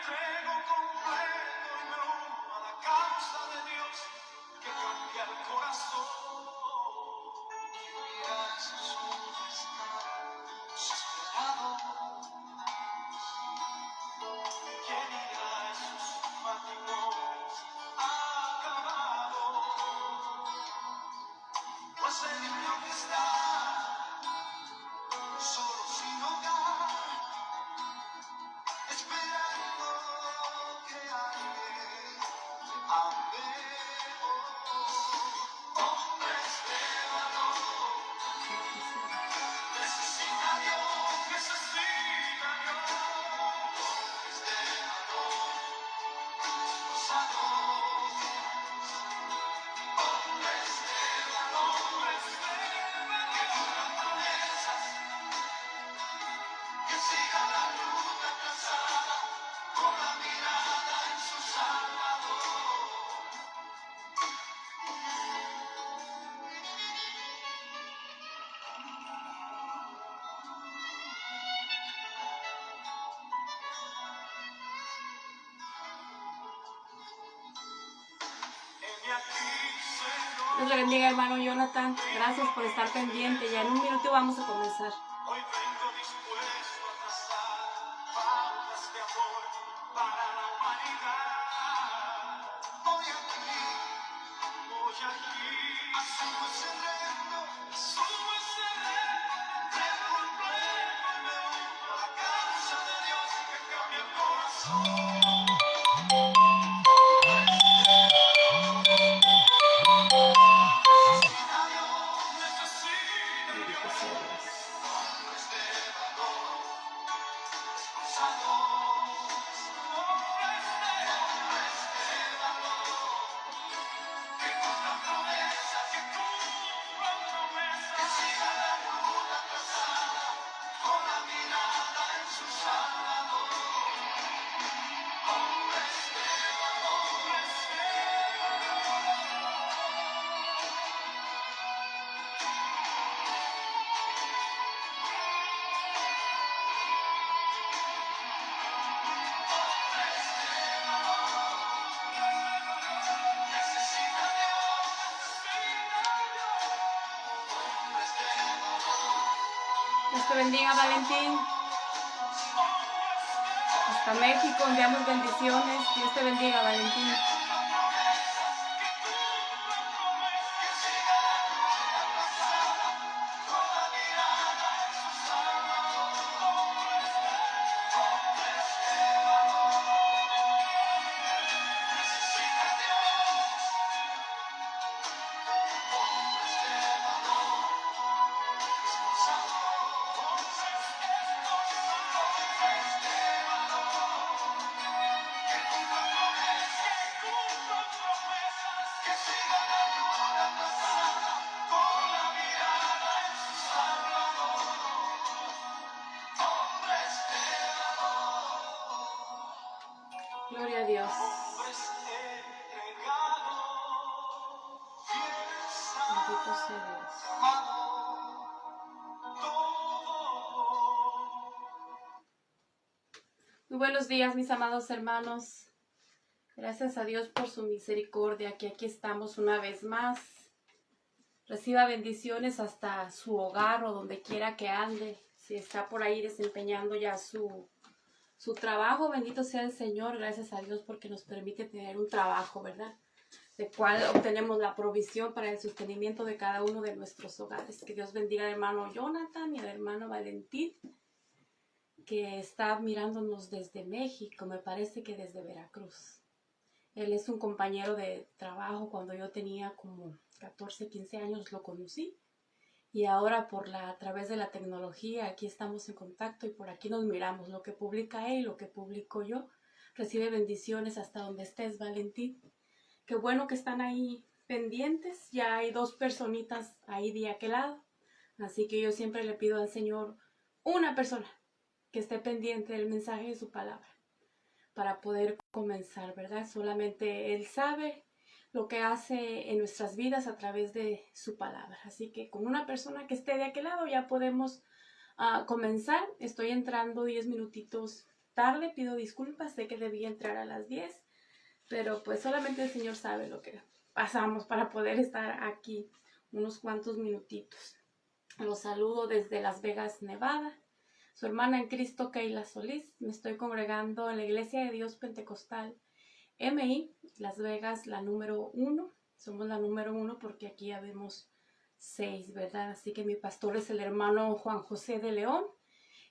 entrego completo y me uno a la causa de Dios que cambia el corazón. Mira Jesús está desesperado. ¿Quién irá a sus matrimonios acabado? Pues el niño que está solo sin hogar, esperando que alguien ame. Hombres de valor, necesita a Dios, necesita a Dios. Hombres de valor, esposados. Hombres de valor, que cumplan promesas, que sigan la ruta trazada, con la mirada en su Salvador. Heme aquí, Señor. Dios le bendiga, hermano Jonathan. Gracias por estar pendiente. Ya en un minuto vamos a comenzar. Hoy vengo dispuesto a trazar pautas de amor para la humanidad. Voy aquí, asumo ese reto, entrego completo y me uno a la causa de Dios que cambia el corazón. Necesita a Dios, necesita a Dios. Hombres de valor, esforzados. Hombres de valor, que cumplan promesas, que sigan la ruta trazada, con la mirada en su Salvador. Hombres de valor, necesita a Dios, hombres de valor. Dios te bendiga, Valentín. Hasta México enviamos bendiciones. Dios te bendiga, Valentín. Gloria a Dios. Bendito sea Dios. Muy buenos días, mis amados hermanos. Gracias a Dios por su misericordia, que aquí estamos una vez más. Reciba bendiciones hasta su hogar o donde quiera que ande. Si está por ahí desempeñando ya su trabajo, bendito sea el Señor. Gracias a Dios porque nos permite tener un trabajo, ¿verdad? De cual obtenemos la provisión para el sostenimiento de cada uno de nuestros hogares. Que Dios bendiga al hermano Jonathan y al hermano Valentín, que está mirándonos desde México, me parece que desde Veracruz. Él es un compañero de trabajo. Cuando yo tenía como 14, 15 años lo conocí. Y ahora a través de la tecnología aquí estamos en contacto y por aquí nos miramos. Lo que publica él, lo que publico yo. Recibe bendiciones hasta donde estés, Valentín. Qué bueno que están ahí pendientes. Ya hay 2 personitas ahí de aquel lado. Así que yo siempre le pido al Señor una persona que esté pendiente del mensaje de su palabra para poder comenzar, ¿verdad? Solamente Él sabe lo que hace en nuestras vidas a través de su palabra. Así que con una persona que esté de aquel lado ya podemos comenzar. Estoy entrando 10 minutitos tarde, pido disculpas, sé que debía entrar a las 10, pero pues solamente el Señor sabe lo que pasamos para poder estar aquí unos cuantos minutitos. Los saludo desde Las Vegas, Nevada. Su hermana en Cristo, Keila Solís. Me estoy congregando en la Iglesia de Dios Pentecostal MI, Las Vegas, la número 1. Somos la número 1 porque aquí habemos 6, ¿verdad? Así que mi pastor es el hermano Juan José de León,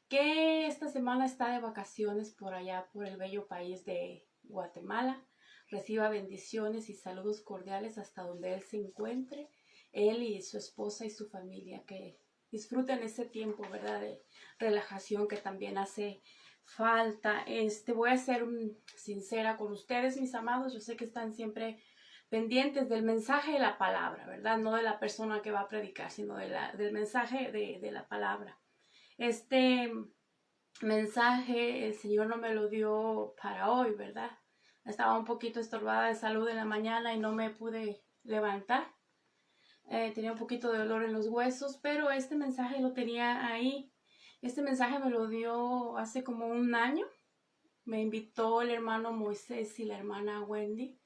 que esta semana está de vacaciones por allá, por el bello país de Guatemala. Reciba bendiciones y saludos cordiales hasta donde él se encuentre, él y su esposa y su familia, que disfruten ese tiempo, ¿verdad?, de relajación que también hace falta. Voy a ser sincera con ustedes, mis amados. Yo sé que están siempre pendientes del mensaje de la palabra, ¿verdad? No de la persona que va a predicar, sino del mensaje de la palabra. Este mensaje el Señor no me lo dio para hoy, ¿verdad? Estaba un poquito estorbada de salud en la mañana y no me pude levantar. Tenía un poquito de dolor en los huesos, pero este mensaje lo tenía ahí. Este mensaje me lo dio hace como un año. Me invitó el hermano Moisés y la hermana Wendy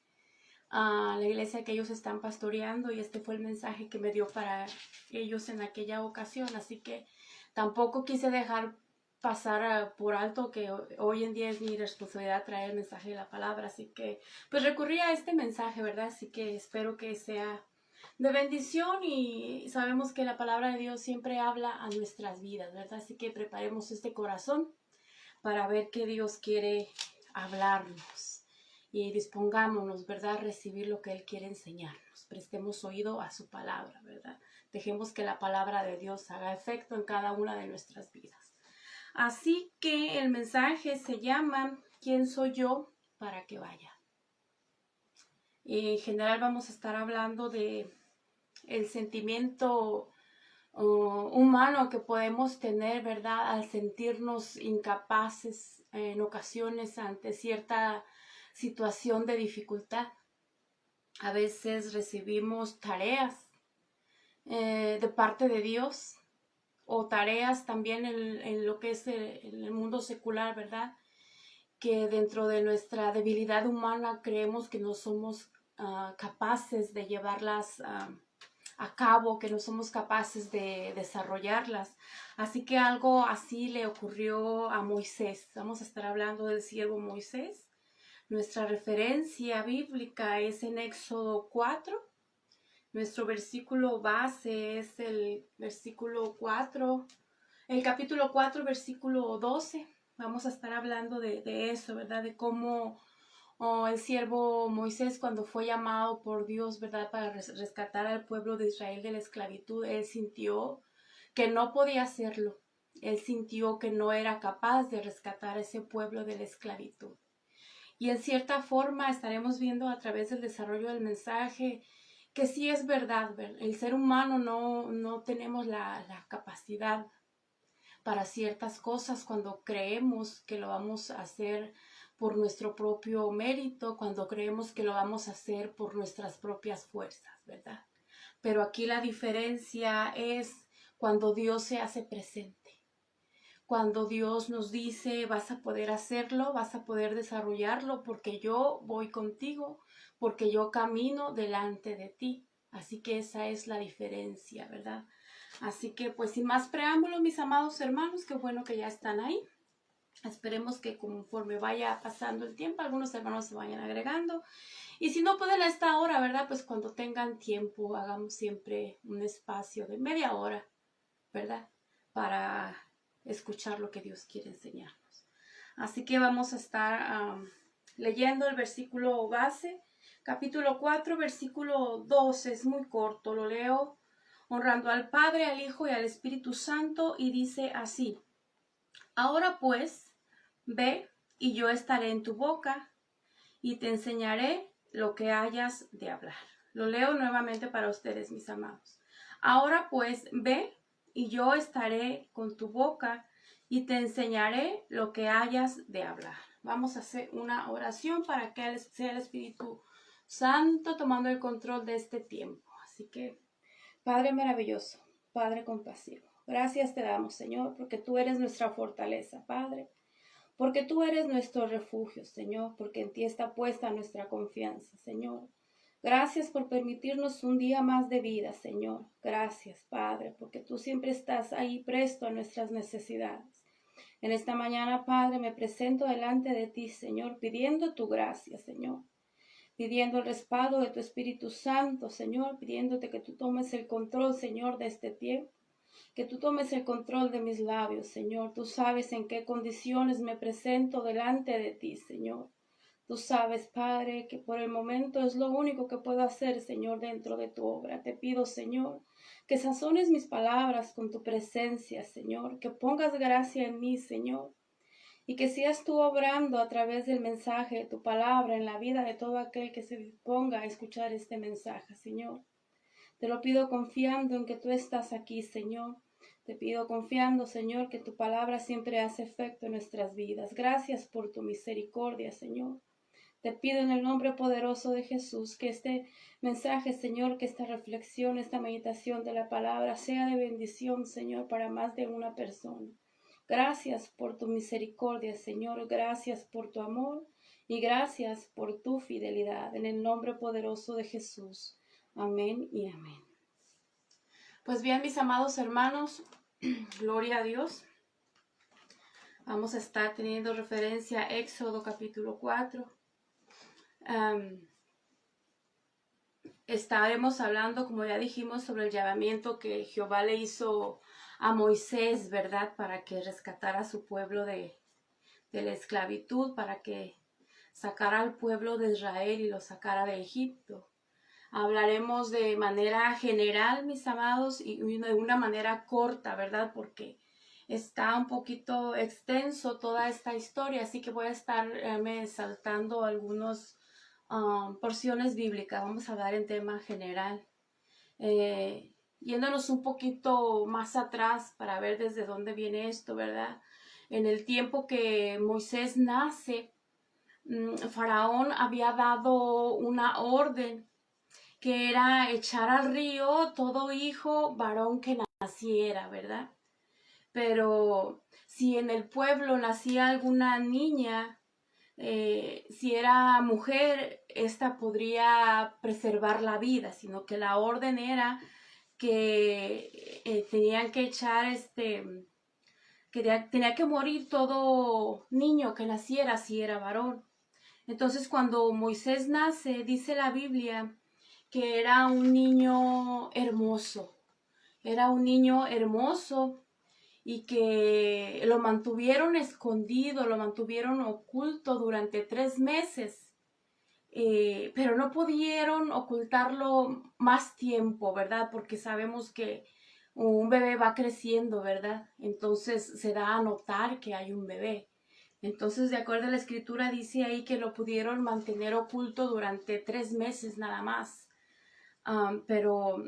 a la iglesia que ellos están pastoreando, y este fue el mensaje que me dio para ellos en aquella ocasión. Así que tampoco quise dejar pasar por alto que hoy en día es mi responsabilidad traer el mensaje de la palabra. Así que pues recurrí a este mensaje, ¿verdad? Así que espero que sea de bendición, y sabemos que la palabra de Dios siempre habla a nuestras vidas, ¿verdad? Así que preparemos este corazón para ver qué Dios quiere hablarnos, y dispongámonos, ¿verdad?, a recibir lo que Él quiere enseñarnos. Prestemos oído a su palabra, ¿verdad? Dejemos que la palabra de Dios haga efecto en cada una de nuestras vidas. Así que el mensaje se llama ¿Quién soy yo para que vaya? En general vamos a estar hablando de el sentimiento humano que podemos tener, ¿verdad?, al sentirnos incapaces en ocasiones ante cierta situación de dificultad. A veces recibimos tareas de parte de Dios, o tareas también en lo que es el mundo secular, ¿verdad?, que dentro de nuestra debilidad humana creemos que no somos capaces de llevarlas a cabo, que no somos capaces de desarrollarlas. Así que algo así le ocurrió a Moisés. Vamos a estar hablando del siervo Moisés. Nuestra referencia bíblica es en Éxodo 4. Nuestro versículo base es el versículo 4, el capítulo 4, versículo 12. Vamos a estar hablando de eso, ¿verdad? De cómo el siervo Moisés, cuando fue llamado por Dios, ¿verdad?, para rescatar al pueblo de Israel de la esclavitud, él sintió que no podía hacerlo. Él sintió que no era capaz de rescatar a ese pueblo de la esclavitud. Y en cierta forma estaremos viendo a través del desarrollo del mensaje que sí es verdad. El ser humano no tenemos la capacidad para ciertas cosas cuando creemos que lo vamos a hacer por nuestro propio mérito, cuando creemos que lo vamos a hacer por nuestras propias fuerzas, ¿verdad? Pero aquí la diferencia es cuando Dios se hace presente. Cuando Dios nos dice, vas a poder hacerlo, vas a poder desarrollarlo, porque yo voy contigo, porque yo camino delante de ti. Así que esa es la diferencia, ¿verdad? Así que pues sin más preámbulo, mis amados hermanos, qué bueno que ya están ahí. Esperemos que conforme vaya pasando el tiempo, algunos hermanos se vayan agregando. Y si no pueden a esta hora, ¿verdad?, pues cuando tengan tiempo, hagamos siempre un espacio de media hora, ¿verdad?, para escuchar lo que Dios quiere enseñarnos. Así que vamos a estar leyendo el versículo base, capítulo 4, versículo 12. Es muy corto, lo leo honrando al Padre, al Hijo y al Espíritu Santo, y dice así: Ahora pues, ve, y yo estaré en tu boca, y te enseñaré lo que hayas de hablar. Lo leo nuevamente para ustedes, mis amados. Ahora pues, ve, y yo estaré con tu boca, y te enseñaré lo que hayas de hablar. Vamos a hacer una oración para que sea el Espíritu Santo tomando el control de este tiempo. Así que, Padre maravilloso, Padre compasivo, gracias te damos, Señor, porque tú eres nuestra fortaleza, Padre. porque tú eres nuestro refugio, Señor, porque en ti está puesta nuestra confianza, Señor. Gracias por permitirnos un día más de vida, Señor. Gracias, Padre, porque tú siempre estás ahí presto a nuestras necesidades. En esta mañana, Padre, me presento delante de ti, Señor, pidiendo tu gracia, Señor. Pidiendo el respaldo de tu Espíritu Santo, Señor, pidiéndote que tú tomes el control, Señor, de este tiempo. Que tú tomes el control de mis labios, Señor. Tú sabes en qué condiciones me presento delante de ti, Señor. Tú sabes, Padre, que por el momento es lo único que puedo hacer, Señor, dentro de tu obra. Te pido, Señor, que sazones mis palabras con tu presencia, Señor, que pongas gracia en mí, Señor, y que seas tú obrando a través del mensaje de tu palabra en la vida de todo aquel que se disponga a escuchar este mensaje, Señor. Te lo pido confiando en que tú estás aquí, Señor. Te pido confiando, Señor, que tu palabra siempre hace efecto en nuestras vidas. Gracias por tu misericordia, Señor. Te pido en el nombre poderoso de Jesús que este mensaje, Señor, que esta reflexión, esta meditación de la palabra sea de bendición, Señor, para más de una persona. Gracias por tu misericordia, Señor. Gracias por tu amor y gracias por tu fidelidad. En el nombre poderoso de Jesús. Amén y amén. Pues bien, mis amados hermanos, gloria a Dios. Vamos a estar teniendo referencia a Éxodo capítulo 4. Estaremos hablando, como ya dijimos, sobre el llamamiento que Jehová le hizo a Moisés, ¿verdad? Para que rescatara a su pueblo de la esclavitud, para que sacara al pueblo de Israel y lo sacara de Egipto. Hablaremos de manera general, mis amados, y de una manera corta, ¿verdad? Porque está un poquito extenso toda esta historia, así que voy a estar saltando algunas porciones bíblicas. Vamos a hablar en tema general. Yéndonos un poquito más atrás para ver desde dónde viene esto, ¿verdad? En el tiempo que Moisés nace, Faraón había dado una orden que era echar al río todo hijo varón que naciera, ¿verdad? Pero si en el pueblo nacía alguna niña, si era mujer, esta podría preservar la vida, sino que la orden era que tenían que echar tenía que morir todo niño que naciera si era varón. Entonces cuando Moisés nace, dice la Biblia que era un niño hermoso y que lo mantuvieron escondido, lo mantuvieron oculto durante 3 meses, pero no pudieron ocultarlo más tiempo, ¿verdad? Porque sabemos que un bebé va creciendo, ¿verdad? Entonces se da a notar que hay un bebé. Entonces, de acuerdo a la escritura, dice ahí que lo pudieron mantener oculto durante 3 meses nada más. Pero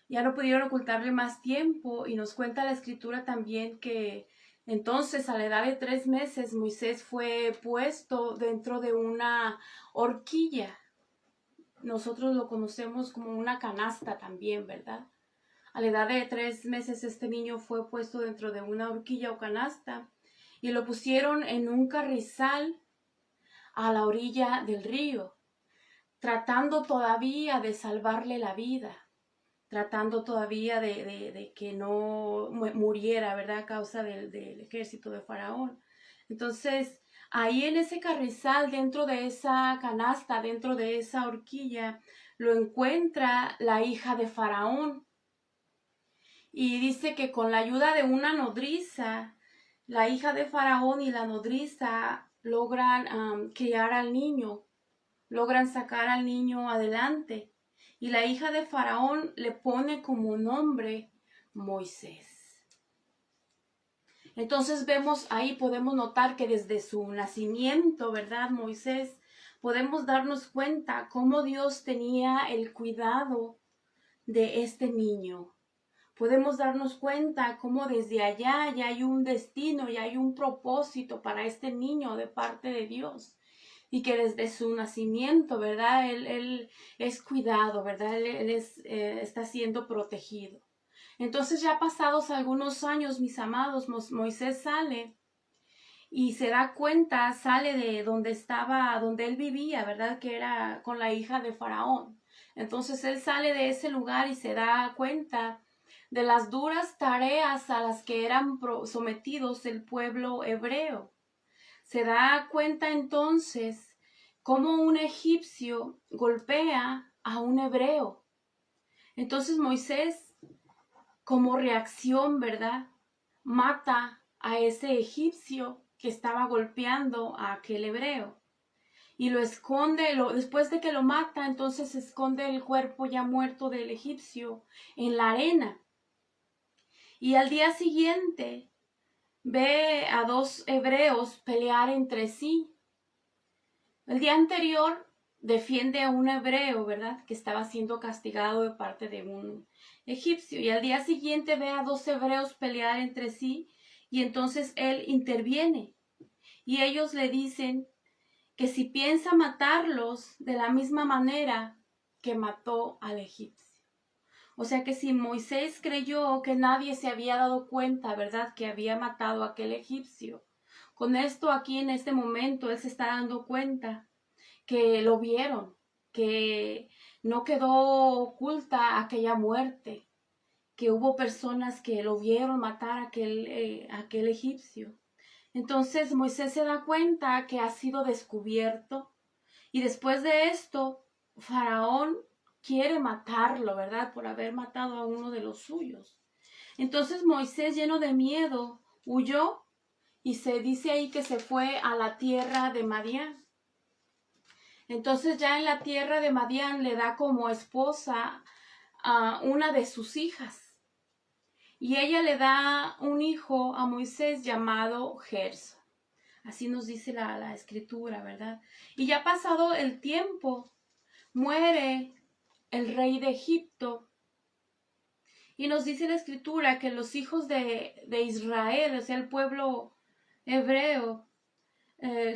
ya no pudieron ocultarle más tiempo, y nos cuenta la escritura también que entonces a la edad de 3 meses Moisés fue puesto dentro de una horquilla. Nosotros lo conocemos como una canasta también, ¿verdad? A la edad de 3 meses este niño fue puesto dentro de una horquilla o canasta y lo pusieron en un carrizal a la orilla del río, tratando todavía de salvarle la vida, tratando todavía de que no muriera, ¿verdad? A causa del ejército de Faraón. Entonces, ahí en ese carrizal, dentro de esa canasta, dentro de esa horquilla, lo encuentra la hija de Faraón. Y dice que con la ayuda de una nodriza, la hija de Faraón y la nodriza logran criar al niño, logran sacar al niño adelante. Y la hija de Faraón le pone como nombre Moisés. Entonces vemos ahí, podemos notar que desde su nacimiento, ¿verdad? Moisés, podemos darnos cuenta cómo Dios tenía el cuidado de este niño. Podemos darnos cuenta cómo desde allá ya hay un destino, ya hay un propósito para este niño de parte de Dios. Y que desde su nacimiento, ¿verdad? Él es cuidado, ¿verdad? Él está siendo protegido. Entonces ya pasados algunos años, mis amados, Moisés sale y se da cuenta, sale de donde estaba, donde él vivía, ¿verdad? Que era con la hija de Faraón. Entonces él sale de ese lugar y se da cuenta de las duras tareas a las que eran sometidos el pueblo hebreo. Se da cuenta entonces cómo un egipcio golpea a un hebreo. Entonces Moisés, como reacción, ¿verdad?, mata a ese egipcio que estaba golpeando a aquel hebreo. Y lo esconde, después de que lo mata, entonces esconde el cuerpo ya muerto del egipcio en la arena. Y al día siguiente ve a dos hebreos pelear entre sí. El día anterior defiende a un hebreo, ¿verdad?, que estaba siendo castigado de parte de un egipcio. Y al día siguiente ve a dos hebreos pelear entre sí y entonces él interviene. Y ellos le dicen que si piensa matarlos de la misma manera que mató al egipcio. O sea que si Moisés creyó que nadie se había dado cuenta, ¿verdad?, que había matado a aquel egipcio, con esto aquí en este momento él se está dando cuenta que lo vieron, que no quedó oculta aquella muerte, que hubo personas que lo vieron matar a aquel egipcio. Entonces Moisés se da cuenta que ha sido descubierto y después de esto Faraón quiere matarlo, ¿verdad?, por haber matado a uno de los suyos. Entonces Moisés, lleno de miedo, huyó y se dice ahí que se fue a la tierra de Madián. Entonces ya en la tierra de Madián le da como esposa a una de sus hijas. Y ella le da un hijo a Moisés llamado Gerson. Así nos dice la escritura, ¿verdad? Y ya pasado el tiempo, muere el rey de Egipto. Y nos dice la escritura que los hijos de Israel, o sea, el pueblo hebreo,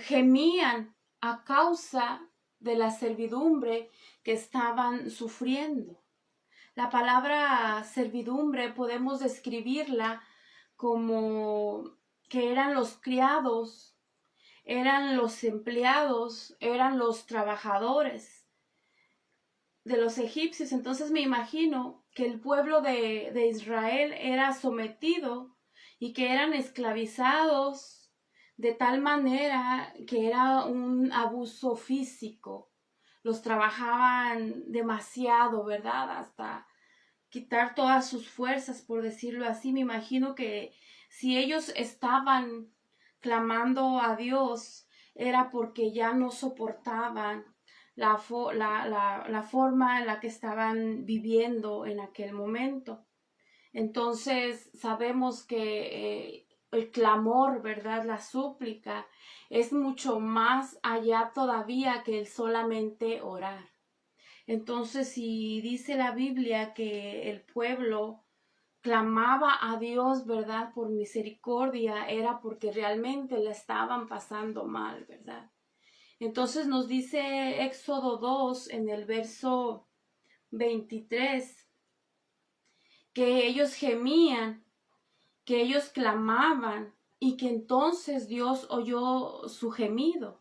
gemían a causa de la servidumbre que estaban sufriendo. La palabra servidumbre podemos describirla como que eran los criados, eran los empleados, eran los trabajadores de los egipcios. Entonces me imagino que el pueblo de Israel era sometido y que eran esclavizados de tal manera que era un abuso físico. Los trabajaban demasiado, ¿verdad?, hasta quitar todas sus fuerzas, por decirlo así. Me imagino que si ellos estaban clamando a Dios, era porque ya no soportaban la forma en la que estaban viviendo en aquel momento. Entonces sabemos que el clamor, ¿verdad?, la súplica, es mucho más allá todavía que el solamente orar. Entonces, si dice la Biblia que el pueblo clamaba a Dios, ¿verdad?, por misericordia, era porque realmente la estaban pasando mal, ¿verdad? Entonces nos dice Éxodo 2 en el verso 23 que ellos gemían, que ellos clamaban y que entonces Dios oyó su gemido.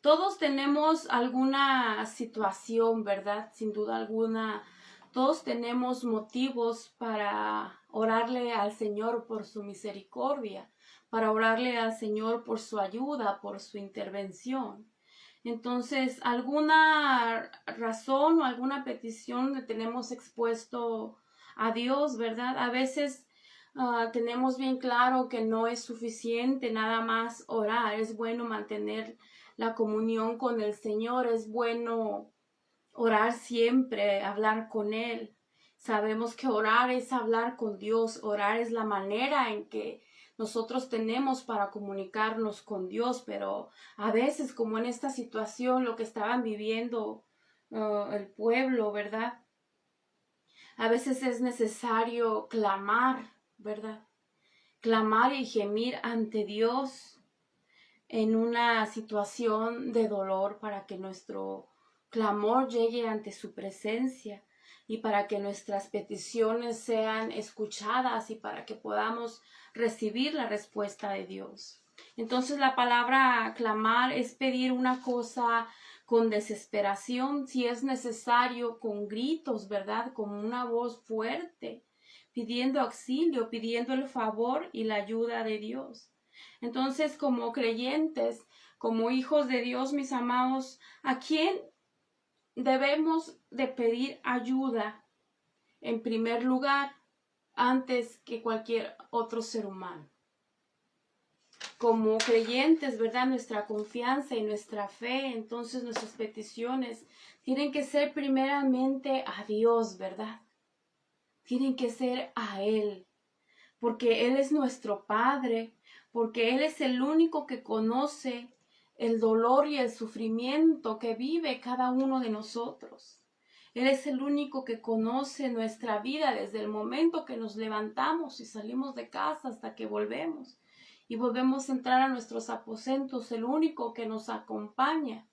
Todos tenemos alguna situación, ¿verdad? Sin duda alguna, todos tenemos motivos para orarle al Señor por su misericordia, para orarle al Señor por su ayuda, por su intervención. Entonces, alguna razón o alguna petición le tenemos expuesto a Dios, ¿verdad? A veces tenemos bien claro que no es suficiente nada más orar. Es bueno mantener la comunión con el Señor, es bueno orar siempre, hablar con Él. Sabemos que orar es hablar con Dios, orar es la manera en que nosotros tenemos para comunicarnos con Dios, pero a veces, como en esta situación, lo que estaban viviendo el pueblo, ¿verdad? A veces es necesario clamar, ¿verdad? Clamar y gemir ante Dios en una situación de dolor para que nuestro clamor llegue ante su presencia. y para que nuestras peticiones sean escuchadas y para que podamos recibir la respuesta de Dios. Entonces la palabra clamar es pedir una cosa con desesperación, si es necesario, con gritos, ¿verdad? Con una voz fuerte, pidiendo auxilio, pidiendo el favor y la ayuda de Dios. Entonces, como creyentes, como hijos de Dios, mis amados, ¿a quién debemos de pedir ayuda en primer lugar antes que cualquier otro ser humano? Como creyentes, ¿verdad? Nuestra confianza y nuestra fe, entonces nuestras peticiones tienen que ser primeramente a Dios, ¿verdad? Tienen que ser a Él, porque Él es nuestro Padre, porque Él es el único que conoce el dolor y el sufrimiento que vive cada uno de nosotros. Él es el único que conoce nuestra vida desde el momento que nos levantamos y salimos de casa hasta que volvemos. Y volvemos a entrar a nuestros aposentos, el único que nos acompaña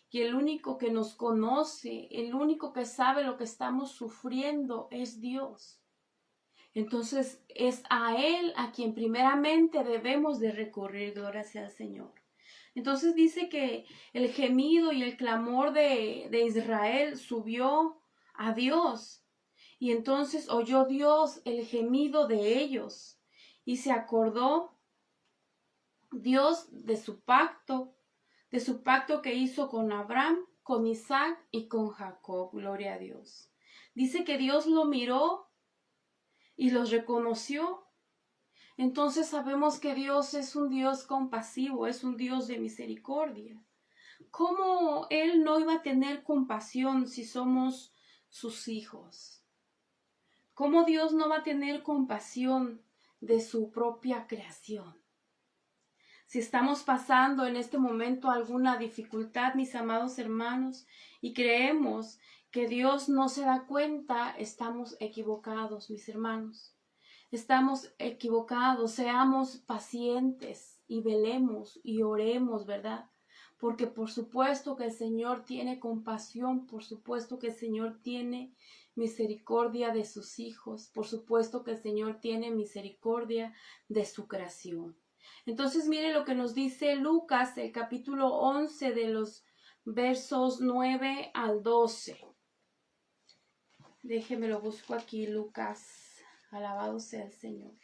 y el único que nos conoce, el único que sabe lo que estamos sufriendo es Dios. Entonces es a Él a quien primeramente debemos de recurrir, gloria sea al Señor. Entonces dice que el gemido y el clamor de Israel subió a Dios. Y entonces oyó Dios el gemido de ellos y se acordó Dios de su pacto que hizo con Abraham, con Isaac y con Jacob. Gloria a Dios. Dice que Dios lo miró y los reconoció. Entonces sabemos que Dios es un Dios compasivo, es un Dios de misericordia. ¿Cómo Él no iba a tener compasión si somos sus hijos? ¿Cómo Dios no va a tener compasión de su propia creación? Si estamos pasando en este momento alguna dificultad, mis amados hermanos, y creemos que Dios no se da cuenta, estamos equivocados, mis hermanos. Estamos equivocados, seamos pacientes y velemos y oremos, ¿verdad? Porque por supuesto que el Señor tiene compasión, por supuesto que el Señor tiene misericordia de sus hijos, por supuesto que el Señor tiene misericordia de su creación. Entonces mire lo que nos dice Lucas, el capítulo 11 de los versos 9 al 12. Déjeme lo busco aquí, Lucas. Alabado sea el Señor.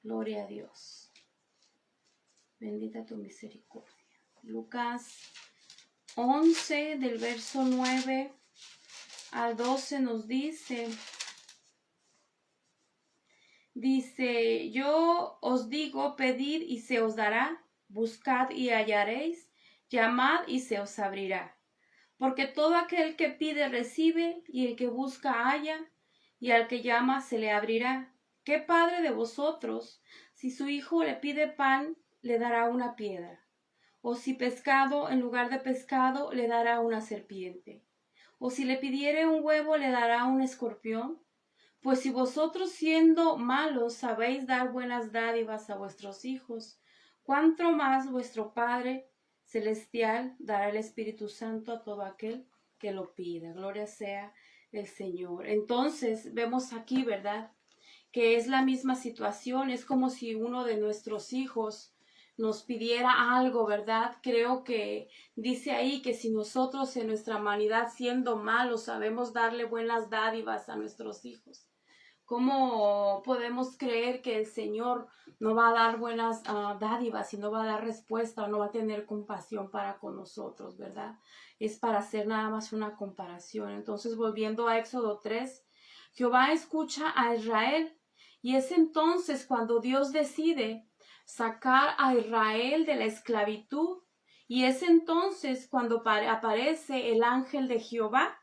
Gloria a Dios. Bendita tu misericordia. Lucas 11 del verso 9 al 12 nos dice, yo os digo, pedid y se os dará, buscad y hallaréis, llamad y se os abrirá. Porque todo aquel que pide recibe, y el que busca halla, y al que llama se le abrirá. ¿Qué padre de vosotros, si su hijo le pide pan, le dará una piedra? O si pescado, en lugar de pescado, le dará una serpiente? O si le pidiere un huevo, le dará un escorpión? Pues si vosotros siendo malos sabéis dar buenas dádivas a vuestros hijos, ¿cuánto más vuestro Padre Celestial dará el Espíritu Santo a todo aquel que lo pida? Gloria sea el Señor. Entonces vemos aquí, ¿verdad?, que es la misma situación. Es como si uno de nuestros hijos nos pidiera algo, ¿verdad? Creo que dice ahí que si nosotros en nuestra humanidad, siendo malos, sabemos darle buenas dádivas a nuestros hijos, ¿cómo podemos creer que el Señor no va a dar buenas dádivas y no va a dar respuesta o no va a tener compasión para con nosotros, ¿verdad? Es para hacer nada más una comparación. Entonces, volviendo a Éxodo 3, Jehová escucha a Israel, y es entonces cuando Dios decide sacar a Israel de la esclavitud, y es entonces cuando aparece el ángel de Jehová.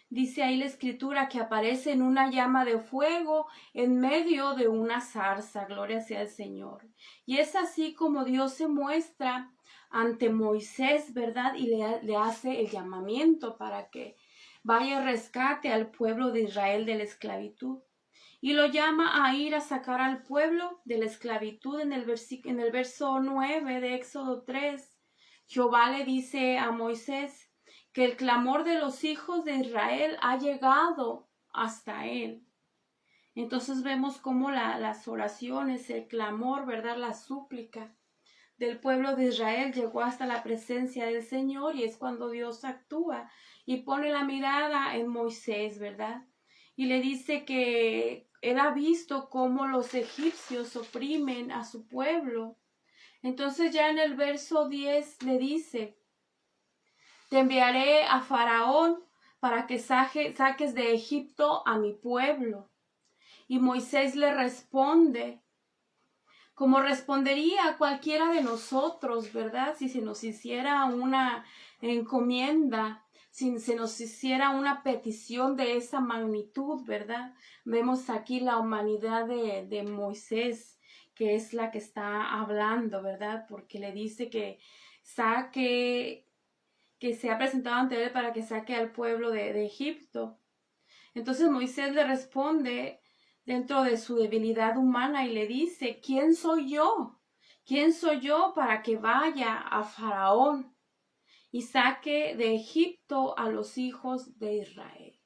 Dice ahí la escritura que aparece en una llama de fuego en medio de una zarza. Gloria sea al Señor. Y es así como Dios se muestra ante Moisés, ¿verdad? Y le hace el llamamiento para que vaya y rescate al pueblo de Israel de la esclavitud. Y lo llama a ir a sacar al pueblo de la esclavitud. En el verso 9 de Éxodo 3, Jehová le dice a Moisés que el clamor de los hijos de Israel ha llegado hasta él. Entonces vemos cómo las oraciones, el clamor, ¿verdad? La súplica del pueblo de Israel llegó hasta la presencia del Señor, y es cuando Dios actúa y pone la mirada en Moisés, ¿verdad? Y le dice que él ha visto cómo los egipcios oprimen a su pueblo. Entonces ya en el verso 10 le dice: te enviaré a Faraón para que saques de Egipto a mi pueblo. Y Moisés le responde, como respondería a cualquiera de nosotros, ¿verdad? Si se nos hiciera una encomienda, si se nos hiciera una petición de esa magnitud, ¿verdad? Vemos aquí la humanidad de Moisés, que es la que está hablando, ¿verdad? Porque le dice que se ha presentado ante él para que saque al pueblo de Egipto. Entonces Moisés le responde dentro de su debilidad humana y le dice: ¿quién soy yo? ¿Quién soy yo para que vaya a Faraón y saque de Egipto a los hijos de Israel?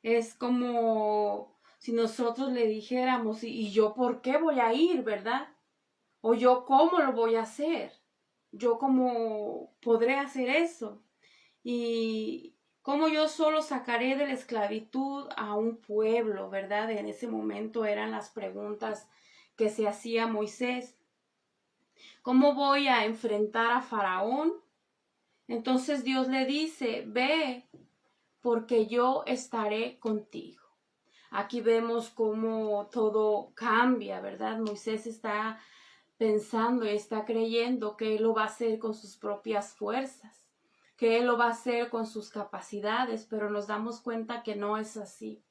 Es como si nosotros le dijéramos: ¿y yo por qué voy a ir, verdad? ¿O yo cómo lo voy a hacer? ¿Yo cómo podré hacer eso? Y cómo yo solo sacaré de la esclavitud a un pueblo, ¿verdad? En ese momento eran las preguntas que se hacía Moisés. ¿Cómo voy a enfrentar a Faraón? Entonces Dios le dice: ve, porque yo estaré contigo. Aquí vemos cómo todo cambia, ¿verdad? Moisés está pensando y está creyendo que él lo va a hacer con sus propias fuerzas, que él lo va a hacer con sus capacidades, pero nos damos cuenta que no es así.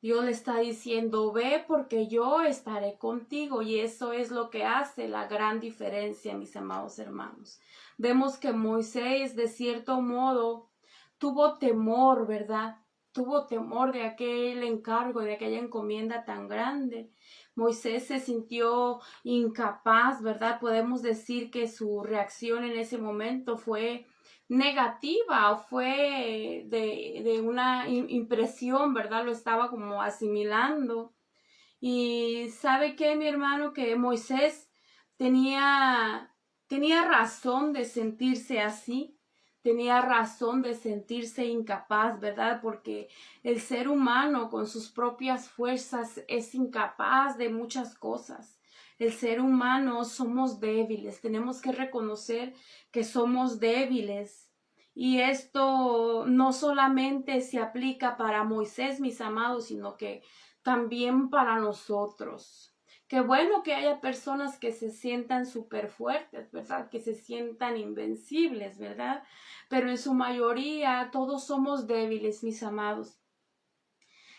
Dios le está diciendo: ve, porque yo estaré contigo, y eso es lo que hace la gran diferencia, mis amados hermanos. Vemos que Moisés, de cierto modo, tuvo temor, ¿verdad? Tuvo temor de aquel encargo, de aquella encomienda tan grande. Moisés se sintió incapaz, ¿verdad? Podemos decir que su reacción en ese momento fue negativa, o fue de una impresión, ¿verdad? Lo estaba como asimilando. Y ¿sabe qué, mi hermano? Que Moisés tenía razón de sentirse así, tenía razón de sentirse incapaz, ¿verdad? Porque el ser humano con sus propias fuerzas es incapaz de muchas cosas. El ser humano somos débiles, tenemos que reconocer que somos débiles. Y esto no solamente se aplica para Moisés, mis amados, sino que también para nosotros. Qué bueno que haya personas que se sientan súper fuertes, ¿verdad? Que se sientan invencibles, ¿verdad? Pero en su mayoría todos somos débiles, mis amados.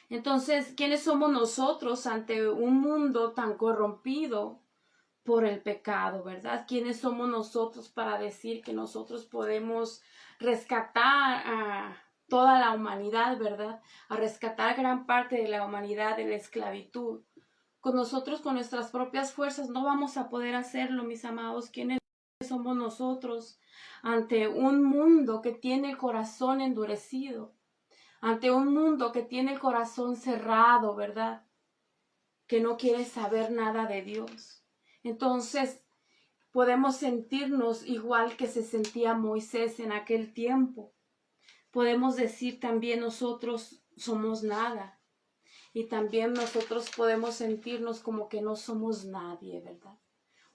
Entonces, ¿quiénes somos nosotros ante un mundo tan corrompido por el pecado, verdad? ¿Quiénes somos nosotros para decir que nosotros podemos rescatar a toda la humanidad, verdad? A rescatar gran parte de la humanidad de la esclavitud. Con nosotros, con nuestras propias fuerzas, no vamos a poder hacerlo, mis amados. ¿Quiénes somos nosotros ante un mundo que tiene el corazón endurecido? Ante un mundo que tiene el corazón cerrado, ¿verdad? Que no quiere saber nada de Dios. Entonces, podemos sentirnos igual que se sentía Moisés en aquel tiempo. Podemos decir también: nosotros somos nada. Y también nosotros podemos sentirnos como que no somos nadie, ¿verdad?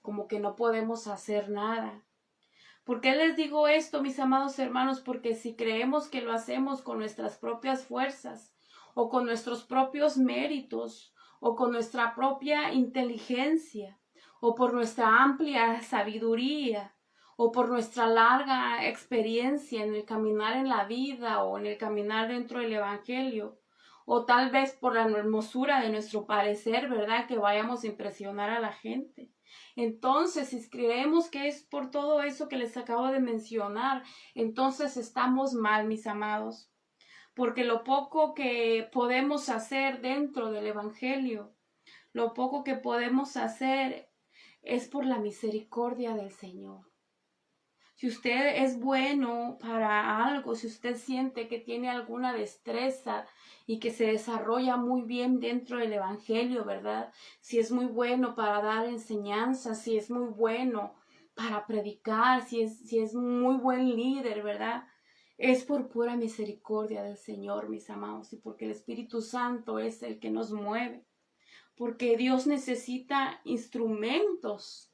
Como que no podemos hacer nada. ¿Por qué les digo esto, mis amados hermanos? Porque si creemos que lo hacemos con nuestras propias fuerzas, o con nuestros propios méritos, o con nuestra propia inteligencia, o por nuestra amplia sabiduría, o por nuestra larga experiencia en el caminar en la vida, o en el caminar dentro del Evangelio, o tal vez por la hermosura de nuestro parecer, ¿verdad? Que vayamos a impresionar a la gente. Entonces, si creemos que es por todo eso que les acabo de mencionar, entonces estamos mal, mis amados. Porque lo poco que podemos hacer dentro del Evangelio, lo poco que podemos hacer es por la misericordia del Señor. Si usted es bueno para algo, si usted siente que tiene alguna destreza y que se desarrolla muy bien dentro del evangelio, ¿verdad? Si es muy bueno para dar enseñanza, si es muy bueno para predicar, si es muy buen líder, ¿verdad? Es por pura misericordia del Señor, mis amados, y porque el Espíritu Santo es el que nos mueve, porque Dios necesita instrumentos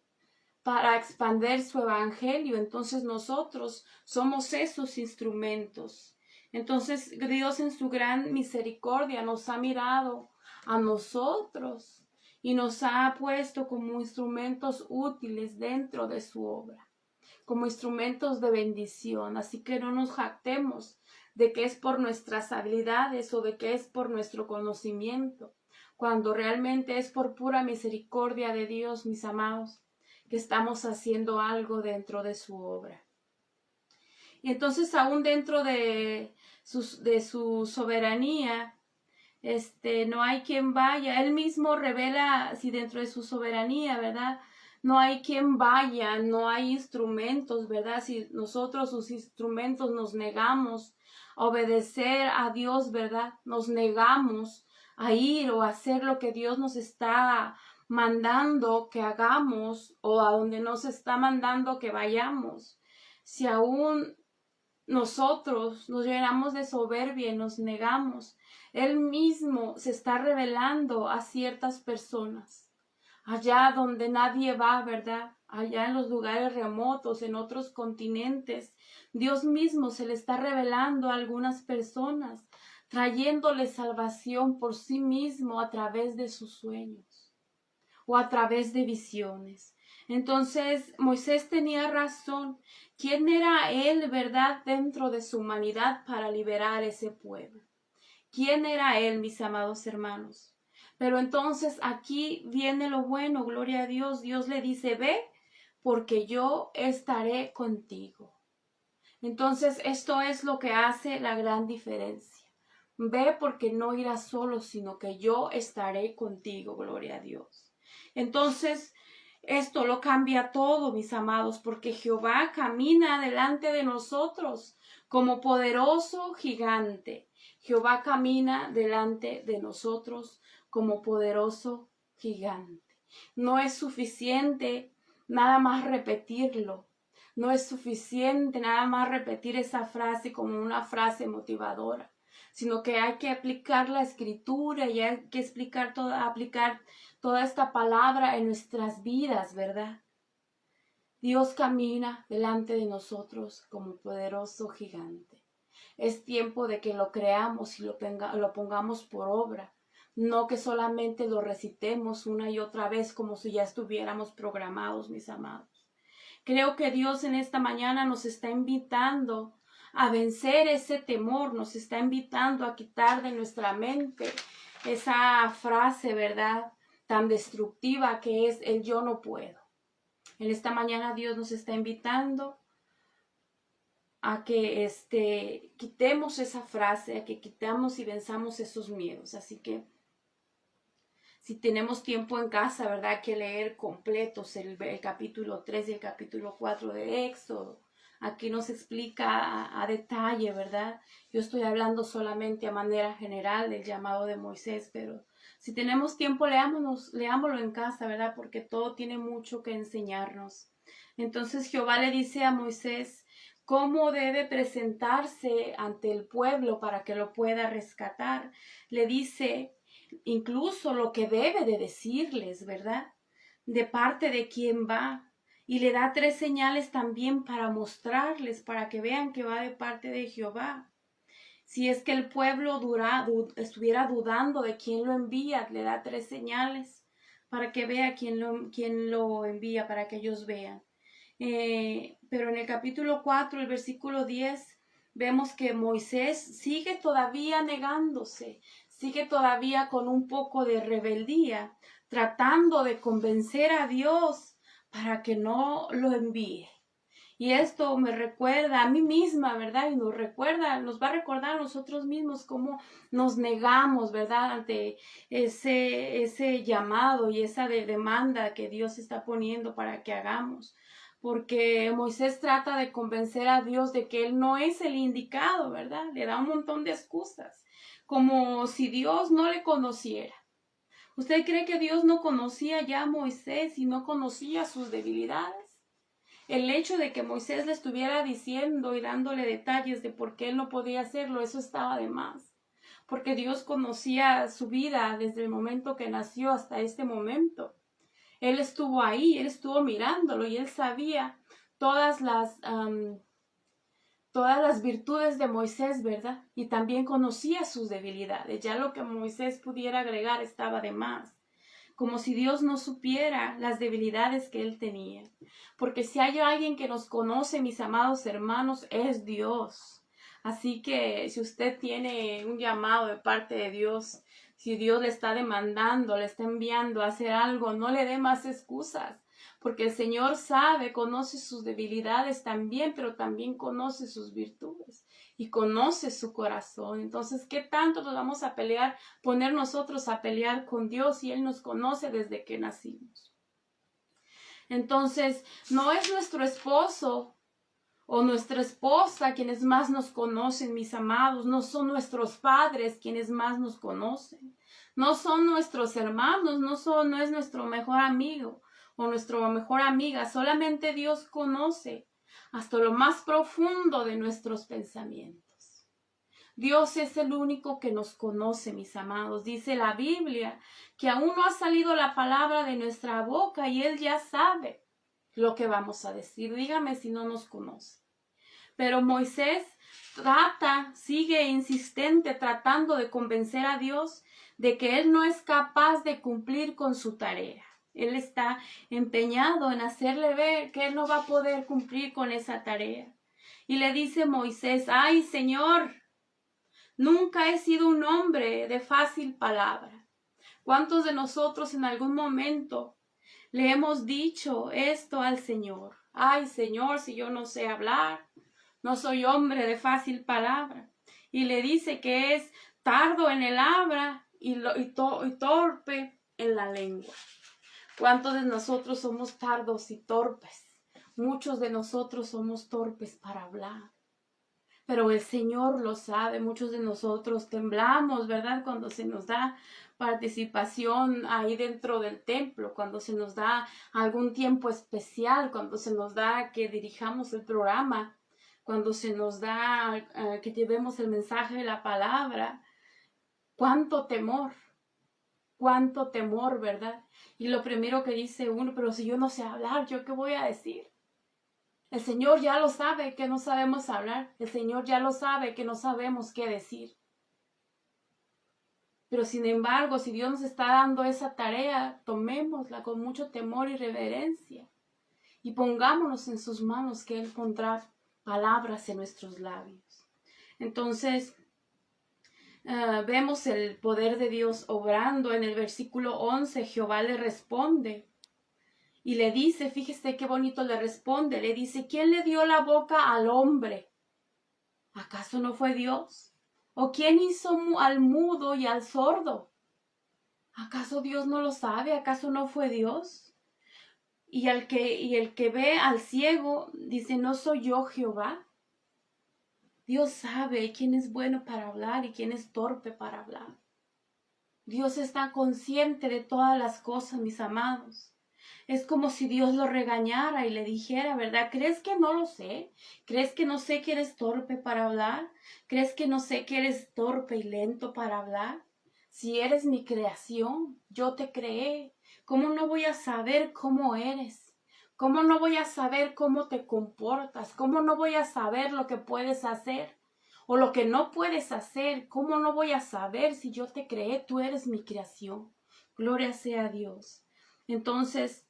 para expandir su evangelio. Entonces nosotros somos esos instrumentos. Entonces Dios en su gran misericordia nos ha mirado a nosotros y nos ha puesto como instrumentos útiles dentro de su obra, como instrumentos de bendición. Así que no nos jactemos de que es por nuestras habilidades o de que es por nuestro conocimiento, cuando realmente es por pura misericordia de Dios, mis amados, que estamos haciendo algo dentro de su obra. Y entonces aún dentro de su soberanía, no hay quien vaya. Él mismo revela si dentro de su soberanía, ¿verdad? No hay quien vaya, no hay instrumentos, ¿verdad? Si nosotros, sus instrumentos, nos negamos a obedecer a Dios, ¿verdad? Nos negamos a ir o a hacer lo que Dios nos está mandando que hagamos o a donde nos está mandando que vayamos. Si aún nosotros nos llenamos de soberbia y nos negamos, Él mismo se está revelando a ciertas personas, allá donde nadie va, ¿verdad? Allá en los lugares remotos, en otros continentes, Dios mismo se le está revelando a algunas personas, trayéndoles salvación por sí mismo a través de sus sueños o a través de visiones. Entonces Moisés tenía razón. ¿Quién era él, verdad, dentro de su humanidad para liberar ese pueblo? ¿Quién era él, mis amados hermanos? Pero entonces aquí viene lo bueno, gloria a Dios. Dios le dice, ve, porque yo estaré contigo. Entonces esto es lo que hace la gran diferencia. Ve porque no irás solo, sino que yo estaré contigo, gloria a Dios. Entonces, esto lo cambia todo, mis amados, porque Jehová camina delante de nosotros como poderoso gigante. Jehová camina delante de nosotros como poderoso gigante. No es suficiente nada más repetirlo. No es suficiente nada más repetir esa frase como una frase motivadora, sino que hay que aplicar la escritura y hay que aplicar toda esta palabra en nuestras vidas, ¿verdad? Dios camina delante de nosotros como poderoso gigante. Es tiempo de que lo creamos y lo pongamos por obra, no que solamente lo recitemos una y otra vez como si ya estuviéramos programados, mis amados. Creo que Dios en esta mañana nos está invitando a vencer ese temor, nos está invitando a quitar de nuestra mente esa frase, ¿verdad?, tan destructiva que es el yo no puedo. En esta mañana Dios nos está invitando a que quitemos esa frase, a que quitamos y venzamos esos miedos. Así que si tenemos tiempo en casa, ¿verdad?, hay que leer completos el capítulo 3 y el capítulo 4 de Éxodo. Aquí nos explica a detalle, ¿verdad? Yo estoy hablando solamente a manera general del llamado de Moisés, pero si tenemos tiempo, leámoslo en casa, ¿verdad? Porque todo tiene mucho que enseñarnos. Entonces Jehová le dice a Moisés cómo debe presentarse ante el pueblo para que lo pueda rescatar. Le dice incluso lo que debe de decirles, ¿verdad? De parte de quién va. Y le da 3 señales también para mostrarles, para que vean que va de parte de Jehová. Si es que el pueblo estuviera dudando de quién lo envía, le da 3 señales para que vea quién lo envía, para que ellos vean. Pero en el capítulo 4, el versículo 10, vemos que Moisés sigue todavía negándose, sigue todavía con un poco de rebeldía, tratando de convencer a Dios para que no lo envíe. Y esto me recuerda a mí misma, ¿verdad? Y nos va a recordar a nosotros mismos cómo nos negamos, ¿verdad? Ante ese llamado y esa demanda que Dios está poniendo para que hagamos. porque Moisés trata de convencer a Dios de que él no es el indicado, ¿verdad? Le da un montón de excusas, como si Dios no le conociera. ¿Usted cree que Dios no conocía ya a Moisés y no conocía sus debilidades? El hecho de que Moisés le estuviera diciendo y dándole detalles de por qué él no podía hacerlo, eso estaba de más. Porque Dios conocía su vida desde el momento que nació hasta este momento. Él estuvo ahí, él estuvo mirándolo y él sabía todas las virtudes de Moisés, ¿verdad? Y también conocía sus debilidades. Ya lo que Moisés pudiera agregar estaba de más. Como si Dios no supiera las debilidades que él tenía. Porque si hay alguien que nos conoce, mis amados hermanos, es Dios. Así que si usted tiene un llamado de parte de Dios, si Dios le está demandando, le está enviando a hacer algo, no le dé más excusas. Porque el Señor sabe, conoce sus debilidades también, pero también conoce sus virtudes y conoce su corazón. Entonces, ¿qué tanto nos vamos a pelear, poner nosotros a pelear con Dios si Él nos conoce desde que nacimos? Entonces, no es nuestro esposo o nuestra esposa quienes más nos conocen, mis amados, no son nuestros padres quienes más nos conocen, no son nuestros hermanos, no es nuestro mejor amigo o nuestra mejor amiga, solamente Dios conoce hasta lo más profundo de nuestros pensamientos. Dios es el único que nos conoce, mis amados. Dice la Biblia que aún no ha salido la palabra de nuestra boca y Él ya sabe lo que vamos a decir. Dígame si no nos conoce. Pero Moisés sigue insistente tratando de convencer a Dios de que Él no es capaz de cumplir con su tarea. Él está empeñado en hacerle ver que Él no va a poder cumplir con esa tarea. Y le dice Moisés, ay Señor, nunca he sido un hombre de fácil palabra. ¿Cuántos de nosotros en algún momento le hemos dicho esto al Señor? Ay Señor, si yo no sé hablar, no soy hombre de fácil palabra. Y le dice que es tardo en el habla y torpe en la lengua. ¿Cuántos de nosotros somos tardos y torpes? Muchos de nosotros somos torpes para hablar. Pero el Señor lo sabe. Muchos de nosotros temblamos, ¿verdad? Cuando se nos da participación ahí dentro del templo, cuando se nos da algún tiempo especial, cuando se nos da que dirijamos el programa, cuando se nos da que llevemos el mensaje de la palabra. ¡Cuánto temor! ¡Cuánto temor!, ¿verdad? Y lo primero que dice uno, pero si yo no sé hablar, ¿yo qué voy a decir? El Señor ya lo sabe que no sabemos hablar. El Señor ya lo sabe que no sabemos qué decir. Pero sin embargo, si Dios nos está dando esa tarea, tomémosla con mucho temor y reverencia. Y pongámonos en sus manos que Él pondrá palabras en nuestros labios. Entonces, vemos el poder de Dios obrando. En el versículo 11, Jehová le responde. Y le dice, fíjese qué bonito le responde, le dice, ¿quién le dio la boca al hombre? ¿Acaso no fue Dios? ¿O quién hizo al mudo y al sordo? ¿Acaso Dios no lo sabe? ¿Acaso no fue Dios? Y el que ve al ciego, dice, ¿no soy yo Jehová? Dios sabe quién es bueno para hablar y quién es torpe para hablar. Dios está consciente de todas las cosas, mis amados. Es como si Dios lo regañara y le dijera, ¿verdad? ¿Crees que no lo sé? ¿Crees que no sé que eres torpe para hablar? ¿Crees que no sé que eres torpe y lento para hablar? Si eres mi creación, yo te creé. ¿Cómo no voy a saber cómo eres? ¿Cómo no voy a saber cómo te comportas? ¿Cómo no voy a saber lo que puedes hacer? O lo que no puedes hacer. ¿Cómo no voy a saber si yo te creé? Tú eres mi creación. Gloria sea a Dios. Entonces,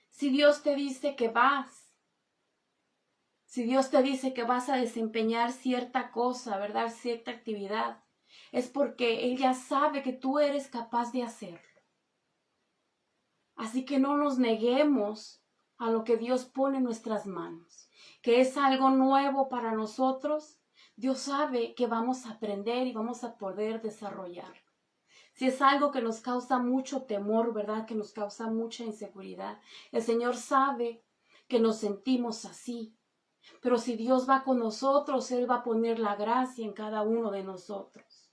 si Dios te dice que si Dios te dice que vas a desempeñar cierta cosa, ¿verdad? Cierta actividad, es porque Él ya sabe que tú eres capaz de hacerlo. Así que no nos neguemos a lo que Dios pone en nuestras manos, que es algo nuevo para nosotros. Dios sabe que vamos a aprender y vamos a poder desarrollar. Si es algo que nos causa mucho temor, ¿verdad? Que nos causa mucha inseguridad. El Señor sabe que nos sentimos así. Pero si Dios va con nosotros, Él va a poner la gracia en cada uno de nosotros.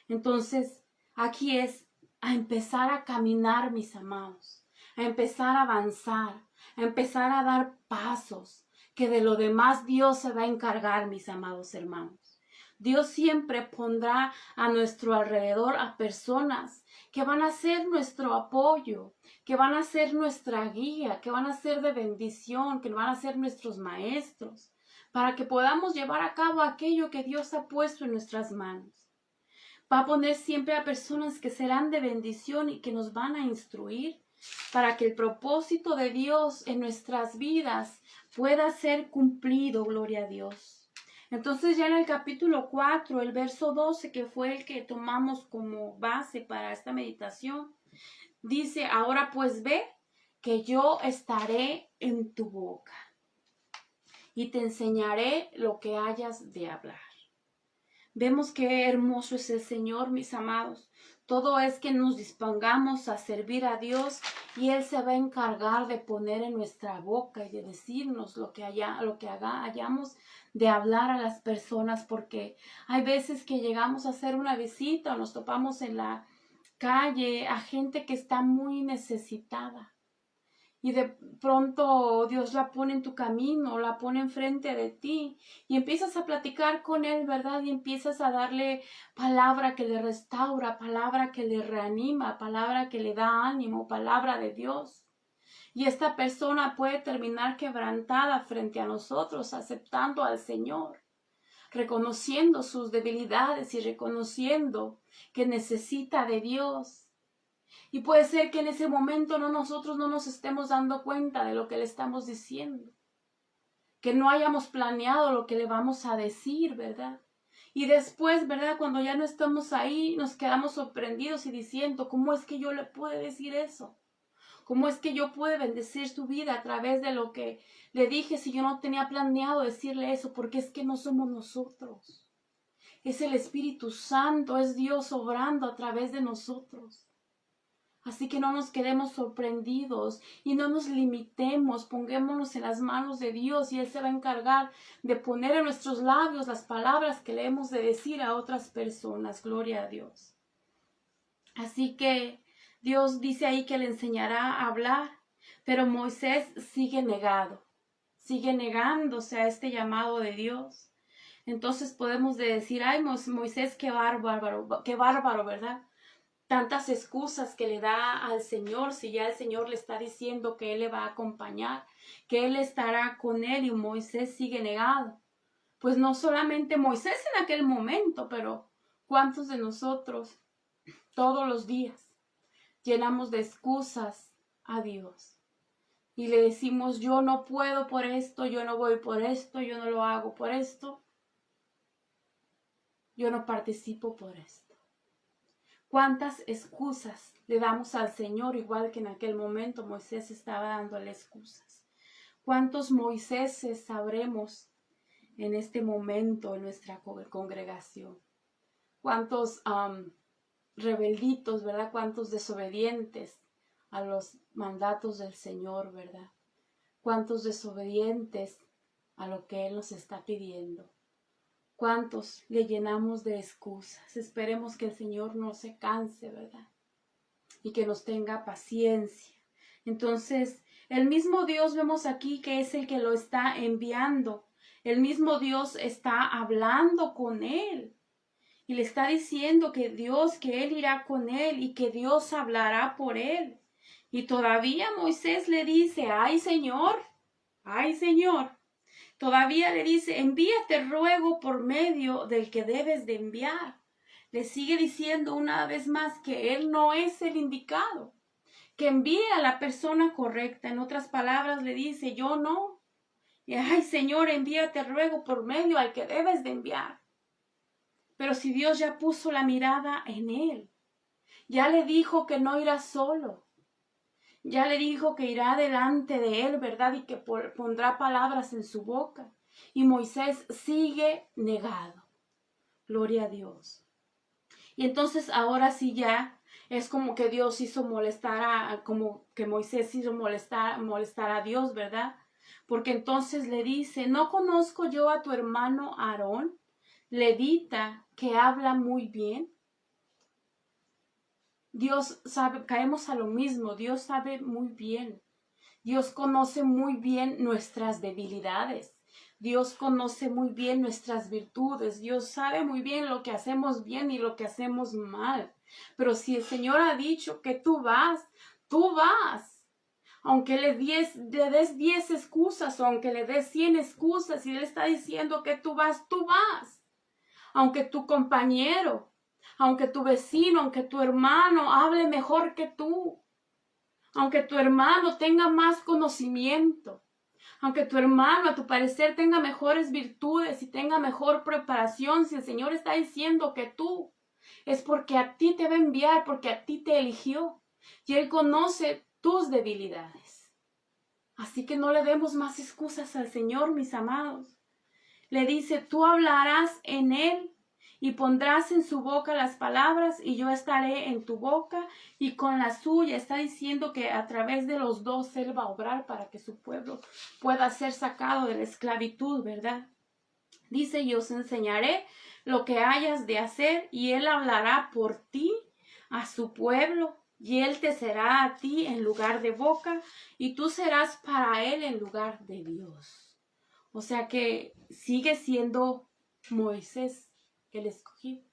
Entonces, aquí es a empezar a caminar, mis amados, a empezar a avanzar, a empezar a dar pasos, que de lo demás Dios se va a encargar, mis amados hermanos. Dios siempre pondrá a nuestro alrededor a personas que van a ser nuestro apoyo, que van a ser nuestra guía, que van a ser de bendición, que van a ser nuestros maestros, para que podamos llevar a cabo aquello que Dios ha puesto en nuestras manos. Va a poner siempre a personas que serán de bendición y que nos van a instruir para que el propósito de Dios en nuestras vidas pueda ser cumplido, gloria a Dios. Entonces ya en el capítulo 4, el verso 12, que fue el que tomamos como base para esta meditación, dice, ahora pues ve que yo estaré en tu boca y te enseñaré lo que hayas de hablar. Vemos qué hermoso es el Señor, mis amados. Todo es que nos dispongamos a servir a Dios y Él se va a encargar de poner en nuestra boca y de decirnos lo que hayamos de hablar a las personas, porque hay veces que llegamos a hacer una visita o nos topamos en la calle a gente que está muy necesitada. Y de pronto Dios la pone en tu camino, la pone enfrente de ti y empiezas a platicar con Él, ¿verdad? Y empiezas a darle palabra que le restaura, palabra que le reanima, palabra que le da ánimo, palabra de Dios. Y esta persona puede terminar quebrantada frente a nosotros, aceptando al Señor, reconociendo sus debilidades y reconociendo que necesita de Dios. Y puede ser que en ese momento nosotros no nos estemos dando cuenta de lo que le estamos diciendo. Que no hayamos planeado lo que le vamos a decir, ¿verdad? Y después, ¿verdad? Cuando ya no estamos ahí, nos quedamos sorprendidos y diciendo, ¿cómo es que yo le puedo decir eso? ¿Cómo es que yo puedo bendecir su vida a través de lo que le dije si yo no tenía planeado decirle eso? Porque es que no somos nosotros. Es el Espíritu Santo, es Dios obrando a través de nosotros. Así que no nos quedemos sorprendidos y no nos limitemos, pongámonos en las manos de Dios y Él se va a encargar de poner en nuestros labios las palabras que le hemos de decir a otras personas. Gloria a Dios. Así que Dios dice ahí que le enseñará a hablar, pero Moisés sigue negándose a este llamado de Dios. Entonces podemos decir, ay, Moisés, qué bárbaro, ¿verdad? Tantas excusas que le da al Señor, si ya el Señor le está diciendo que Él le va a acompañar, que Él estará con él y Moisés sigue negado. Pues no solamente Moisés en aquel momento, pero ¿cuántos de nosotros todos los días llenamos de excusas a Dios? Y le decimos, yo no puedo por esto, yo no voy por esto, yo no lo hago por esto, yo no participo por esto. ¿Cuántas excusas le damos al Señor, igual que en aquel momento Moisés estaba dándole excusas? ¿Cuántos Moiséses sabremos en este momento en nuestra congregación? ¿Cuántos rebelditos, verdad? ¿Cuántos desobedientes a los mandatos del Señor, verdad? ¿Cuántos desobedientes a lo que Él nos está pidiendo? ¿Cuántos le llenamos de excusas? Esperemos que el Señor no se canse, ¿verdad? Y que nos tenga paciencia. Entonces, el mismo Dios vemos aquí que es el que lo está enviando. El mismo Dios está hablando con él. Y le está diciendo que Él irá con él y que Dios hablará por él. Y todavía Moisés le dice, ay Señor. Todavía le dice, envíate ruego por medio del que debes de enviar. Le sigue diciendo una vez más que él no es el indicado, que envíe a la persona correcta. En otras palabras le dice, yo no. Y ay Señor, envíate ruego por medio al que debes de enviar. Pero si Dios ya puso la mirada en él, ya le dijo que no irá solo. Ya le dijo que irá delante de él, ¿verdad? Y que pondrá palabras en su boca. Y Moisés sigue negado. Gloria a Dios. Y entonces ahora sí ya es como que Dios hizo molestar como que Moisés hizo molestar a Dios, ¿verdad? porque entonces le dice, ¿no conozco yo a tu hermano Aarón, levita, que habla muy bien? Dios sabe, caemos a lo mismo, Dios sabe muy bien. Dios conoce muy bien nuestras debilidades. Dios conoce muy bien nuestras virtudes. Dios sabe muy bien lo que hacemos bien y lo que hacemos mal. Pero si el Señor ha dicho que tú vas, tú vas. Aunque le des 10 excusas o aunque le des 100 excusas y Él está diciendo que tú vas, tú vas. Aunque tu compañero, aunque tu vecino, aunque tu hermano hable mejor que tú, aunque tu hermano tenga más conocimiento, aunque tu hermano a tu parecer tenga mejores virtudes y tenga mejor preparación, si el Señor está diciendo que tú, es porque a ti te va a enviar, porque a ti te eligió y Él conoce tus debilidades. Así que no le demos más excusas al Señor, mis amados. Le dice, tú hablarás en Él y pondrás en su boca las palabras y yo estaré en tu boca y con la suya. Está diciendo que a través de los dos Él va a obrar para que su pueblo pueda ser sacado de la esclavitud, ¿verdad? Dice, y os enseñaré lo que hayas de hacer y Él hablará por ti a su pueblo y Él te será a ti en lugar de boca y tú serás para Él en lugar de Dios. O sea que sigue siendo Moisés el escogido.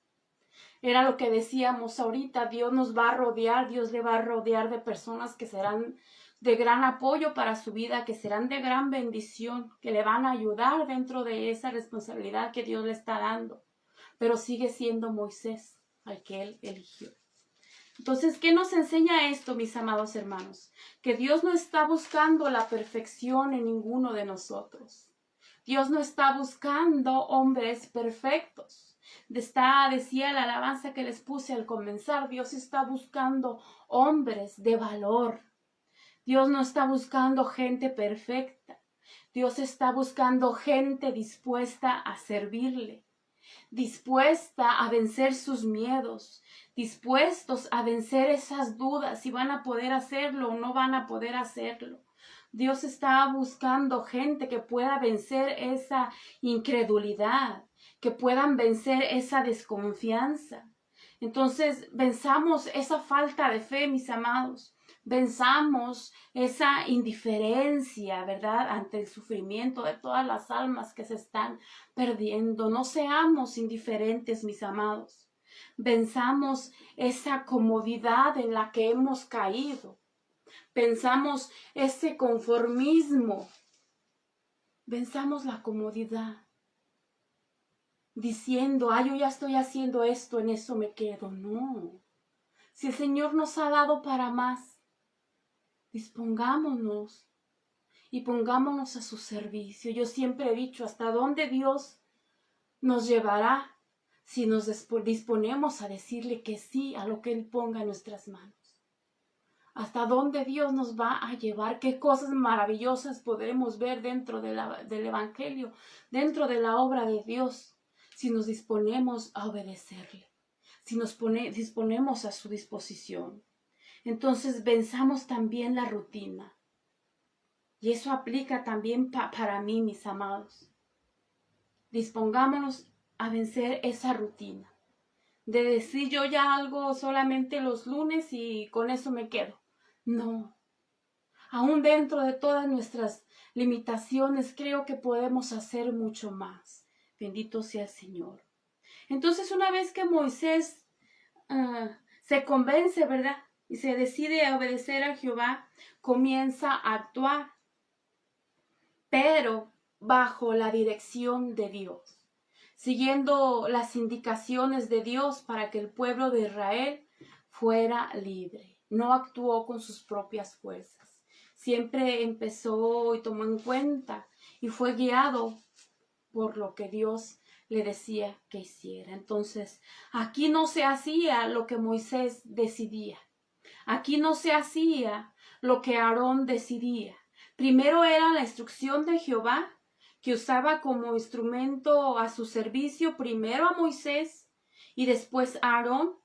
Era lo que decíamos ahorita, Dios nos va a rodear, Dios le va a rodear de personas que serán de gran apoyo para su vida, que serán de gran bendición, que le van a ayudar dentro de esa responsabilidad que Dios le está dando. Pero sigue siendo Moisés al que Él eligió. Entonces, ¿qué nos enseña esto, mis amados hermanos? Que Dios no está buscando la perfección en ninguno de nosotros. Dios no está buscando hombres perfectos. Decía la alabanza que les puse al comenzar, Dios está buscando hombres de valor. Dios no está buscando gente perfecta. Dios está buscando gente dispuesta a servirle, dispuesta a vencer sus miedos, dispuestos a vencer esas dudas, si van a poder hacerlo o no van a poder hacerlo. Dios está buscando gente que pueda vencer esa incredulidad, que puedan vencer esa desconfianza. Entonces, venzamos esa falta de fe, mis amados. Venzamos esa indiferencia, ¿verdad?, ante el sufrimiento de todas las almas que se están perdiendo. No seamos indiferentes, mis amados. Venzamos esa comodidad en la que hemos caído. Pensamos ese conformismo. Venzamos la comodidad. Diciendo, yo ya estoy haciendo esto, en eso me quedo. No. Si el Señor nos ha dado para más, dispongámonos y pongámonos a su servicio. Yo siempre he dicho, ¿hasta dónde Dios nos llevará si nos disponemos a decirle que sí a lo que Él ponga en nuestras manos? ¿Hasta dónde Dios nos va a llevar? ¿Qué cosas maravillosas podremos ver dentro del Evangelio, dentro de la obra de Dios, si nos disponemos a obedecerle, si nos disponemos a su disposición? Entonces venzamos también la rutina. Y eso aplica también para mí, mis amados. Dispongámonos a vencer esa rutina. De decir yo ya algo solamente los lunes y con eso me quedo. No. Aún dentro de todas nuestras limitaciones, creo que podemos hacer mucho más. Bendito sea el Señor. Entonces, una vez que Moisés se convence, ¿verdad?, y se decide a obedecer a Jehová, comienza a actuar, pero bajo la dirección de Dios, siguiendo las indicaciones de Dios para que el pueblo de Israel fuera libre. No actuó con sus propias fuerzas. Siempre empezó y tomó en cuenta y fue guiado por lo que Dios le decía que hiciera. Entonces, aquí no se hacía lo que Moisés decidía. Aquí no se hacía lo que Aarón decidía. Primero era la instrucción de Jehová, que usaba como instrumento a su servicio primero a Moisés y después a Aarón,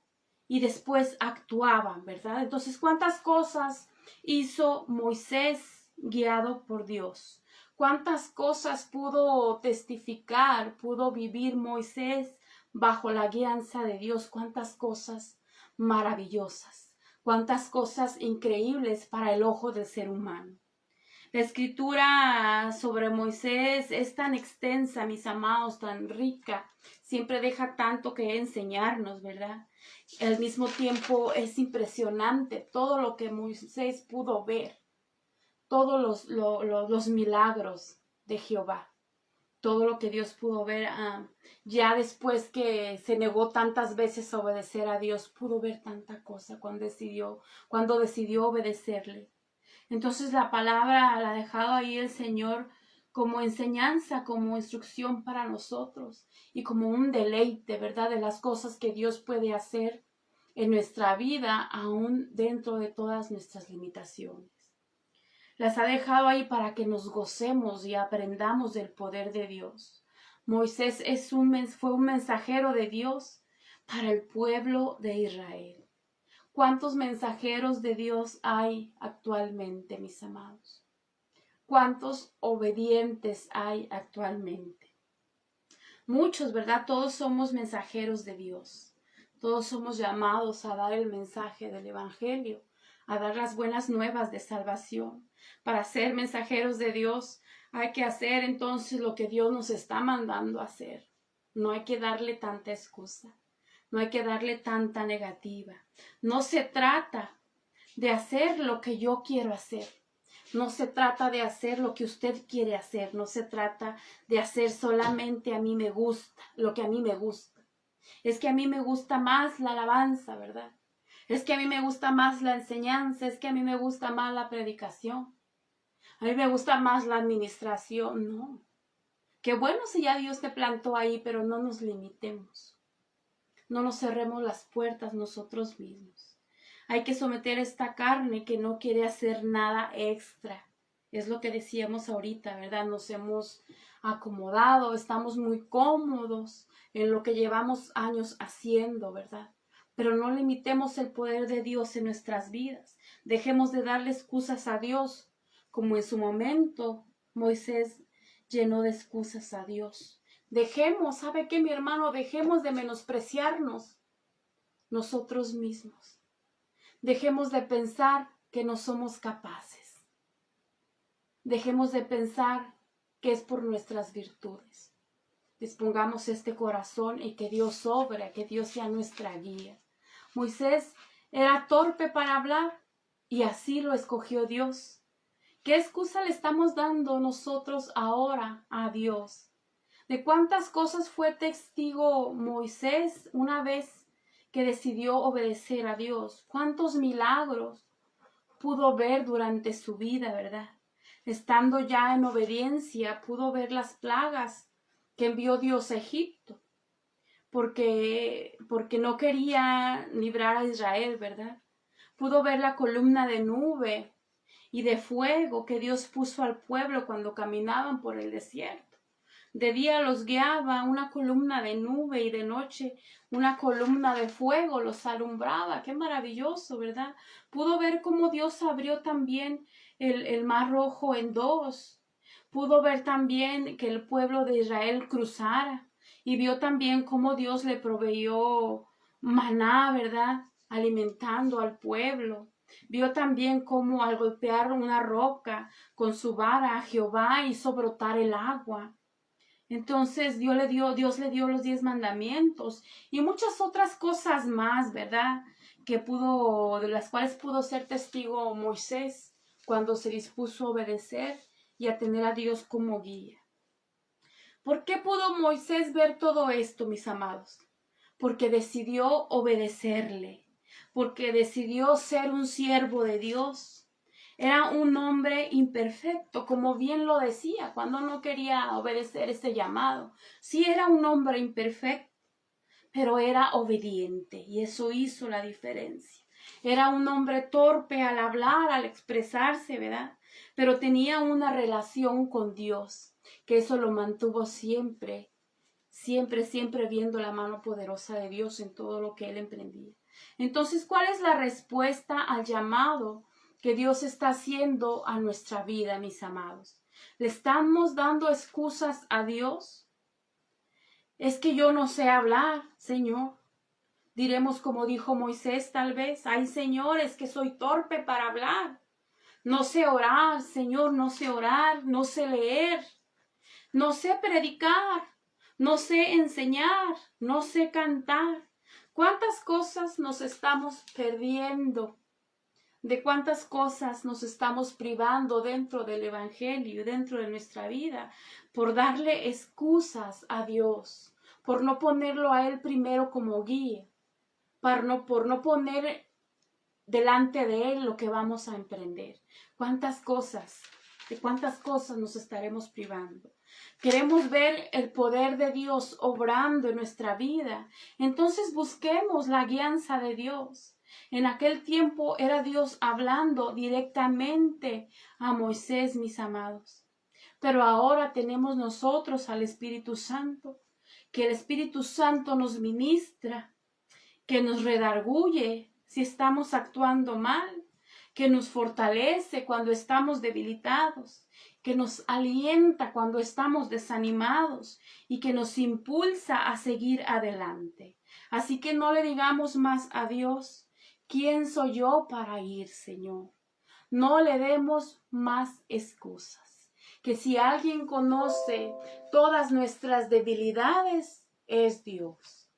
y después actuaban, ¿verdad? Entonces, ¿cuántas cosas hizo Moisés guiado por Dios? Cuántas cosas pudo testificar, pudo vivir Moisés bajo la guianza de Dios. Cuántas cosas maravillosas, cuántas cosas increíbles para el ojo del ser humano. La escritura sobre Moisés es tan extensa, mis amados, tan rica. Siempre deja tanto que enseñarnos, ¿verdad? Al mismo tiempo es impresionante todo lo que Moisés pudo ver. Todos los milagros de Jehová. Todo lo que Dios pudo ver. Ya después que se negó tantas veces a obedecer a Dios, pudo ver tanta cosa cuando decidió obedecerle. Entonces la palabra la ha dejado ahí el Señor como enseñanza, como instrucción para nosotros y como un deleite, ¿verdad? De las cosas que Dios puede hacer en nuestra vida, aún dentro de todas nuestras limitaciones. Las ha dejado ahí para que nos gocemos y aprendamos del poder de Dios. Moisés fue un mensajero de Dios para el pueblo de Israel. ¿Cuántos mensajeros de Dios hay actualmente, mis amados? ¿Cuántos obedientes hay actualmente? Muchos, ¿verdad? Todos somos mensajeros de Dios. Todos somos llamados a dar el mensaje del Evangelio, a dar las buenas nuevas de salvación. Para ser mensajeros de Dios hay que hacer entonces lo que Dios nos está mandando a hacer. No hay que darle tanta excusa. No hay que darle tanta negativa. No se trata de hacer lo que yo quiero hacer. No se trata de hacer lo que usted quiere hacer. No se trata de hacer solamente a mí me gusta, lo que a mí me gusta. Es que a mí me gusta más la alabanza, ¿verdad? Es que a mí me gusta más la enseñanza. Es que a mí me gusta más la predicación. A mí me gusta más la administración. No. Qué bueno si ya Dios te plantó ahí, pero no nos limitemos. No nos cerremos las puertas nosotros mismos. Hay que someter esta carne que no quiere hacer nada extra. Es lo que decíamos ahorita, ¿verdad? Nos hemos acomodado, estamos muy cómodos en lo que llevamos años haciendo, ¿verdad? Pero no limitemos el poder de Dios en nuestras vidas. Dejemos de darle excusas a Dios, como en su momento Moisés llenó de excusas a Dios. Dejemos, ¿sabe qué, mi hermano? Dejemos de menospreciarnos nosotros mismos. Dejemos de pensar que no somos capaces. Dejemos de pensar que es por nuestras virtudes. Dispongamos este corazón y que Dios obre, que Dios sea nuestra guía. Moisés era torpe para hablar y así lo escogió Dios. ¿Qué excusa le estamos dando nosotros ahora a Dios? ¿De cuántas cosas fue testigo Moisés una vez que decidió obedecer a Dios? ¿Cuántos milagros pudo ver durante su vida, verdad? Estando ya en obediencia, pudo ver las plagas que envió Dios a Egipto, porque no quería librar a Israel, ¿verdad? Pudo ver la columna de nube y de fuego que Dios puso al pueblo cuando caminaban por el desierto. De día los guiaba una columna de nube y de noche una columna de fuego los alumbraba. Qué maravilloso, ¿verdad? Pudo ver cómo Dios abrió también el mar rojo en dos. Pudo ver también que el pueblo de Israel cruzara. Y vio también cómo Dios le proveyó maná, ¿verdad? Alimentando al pueblo. Vio también cómo al golpear una roca con su vara, Jehová hizo brotar el agua. Entonces Dios le dio los 10 mandamientos y muchas otras cosas más, ¿verdad? De las cuales pudo ser testigo Moisés cuando se dispuso a obedecer y a tener a Dios como guía. ¿Por qué pudo Moisés ver todo esto, mis amados? Porque decidió obedecerle, porque decidió ser un siervo de Dios. Era un hombre imperfecto, como bien lo decía, cuando no quería obedecer ese llamado. Sí era un hombre imperfecto, pero era obediente y eso hizo la diferencia. Era un hombre torpe al hablar, al expresarse, ¿verdad? Pero tenía una relación con Dios, que eso lo mantuvo siempre, siempre viendo la mano poderosa de Dios en todo lo que él emprendía. Entonces, ¿cuál es la respuesta al llamado que Dios está haciendo a nuestra vida, mis amados? ¿Le estamos dando excusas a Dios? Es que yo no sé hablar, Señor. Diremos como dijo Moisés tal vez, ay Señor, es que soy torpe para hablar. No sé orar, Señor, no sé orar, no sé leer, no sé predicar, no sé enseñar, no sé cantar. ¿Cuántas cosas nos estamos perdiendo? ¿De cuántas cosas nos estamos privando dentro del Evangelio y dentro de nuestra vida por darle excusas a Dios, por no ponerlo a Él primero como guía, por no poner delante de Él lo que vamos a emprender? ¿De cuántas cosas nos estaremos privando? Queremos ver el poder de Dios obrando en nuestra vida. Entonces busquemos la guianza de Dios. En aquel tiempo era Dios hablando directamente a Moisés, mis amados. Pero ahora tenemos nosotros al Espíritu Santo, que el Espíritu Santo nos ministra, que nos redarguye si estamos actuando mal, que nos fortalece cuando estamos debilitados, que nos alienta cuando estamos desanimados y que nos impulsa a seguir adelante. Así que no le digamos más a Dios, ¿quién soy yo para ir, Señor? No le demos más excusas. Que si alguien conoce todas nuestras debilidades, es Dios.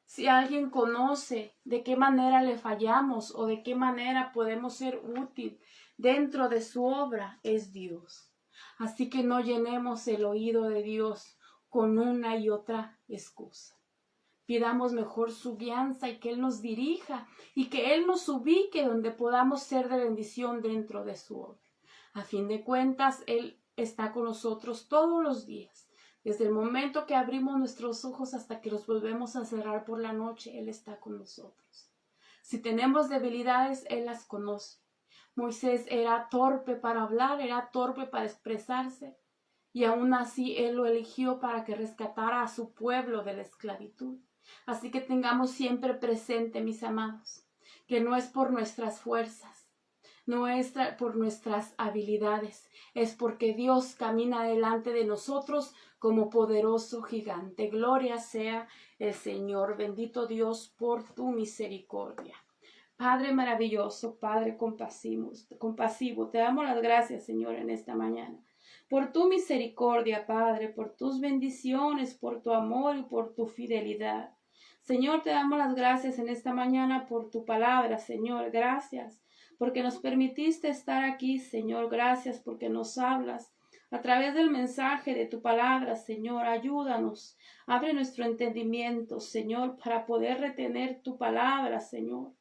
Si alguien conoce de qué manera le fallamos o de qué manera podemos ser útil dentro de su obra, es Dios. Así que no llenemos el oído de Dios con una y otra excusa. Pidamos mejor su guianza y que Él nos dirija y que Él nos ubique donde podamos ser de bendición dentro de su obra. A fin de cuentas, Él está con nosotros todos los días. Desde el momento que abrimos nuestros ojos hasta que los volvemos a cerrar por la noche, Él está con nosotros. Si tenemos debilidades, Él las conoce. Moisés era torpe para hablar, era torpe para expresarse, y aún así Él lo eligió para que rescatara a su pueblo de la esclavitud. Así que tengamos siempre presente, mis amados, que no es por nuestras fuerzas, no es por nuestras habilidades, es porque Dios camina delante de nosotros como poderoso gigante. Gloria sea el Señor. Bendito Dios por tu misericordia. Padre maravilloso, Padre compasivo, te damos las gracias, Señor, en esta mañana. Por tu misericordia, Padre, por tus bendiciones, por tu amor y por tu fidelidad. Señor, te damos las gracias en esta mañana por tu palabra, Señor. Gracias porque nos permitiste estar aquí, Señor. Gracias porque nos hablas a través del mensaje de tu palabra, Señor. Ayúdanos, abre nuestro entendimiento, Señor, para poder retener tu palabra, Señor,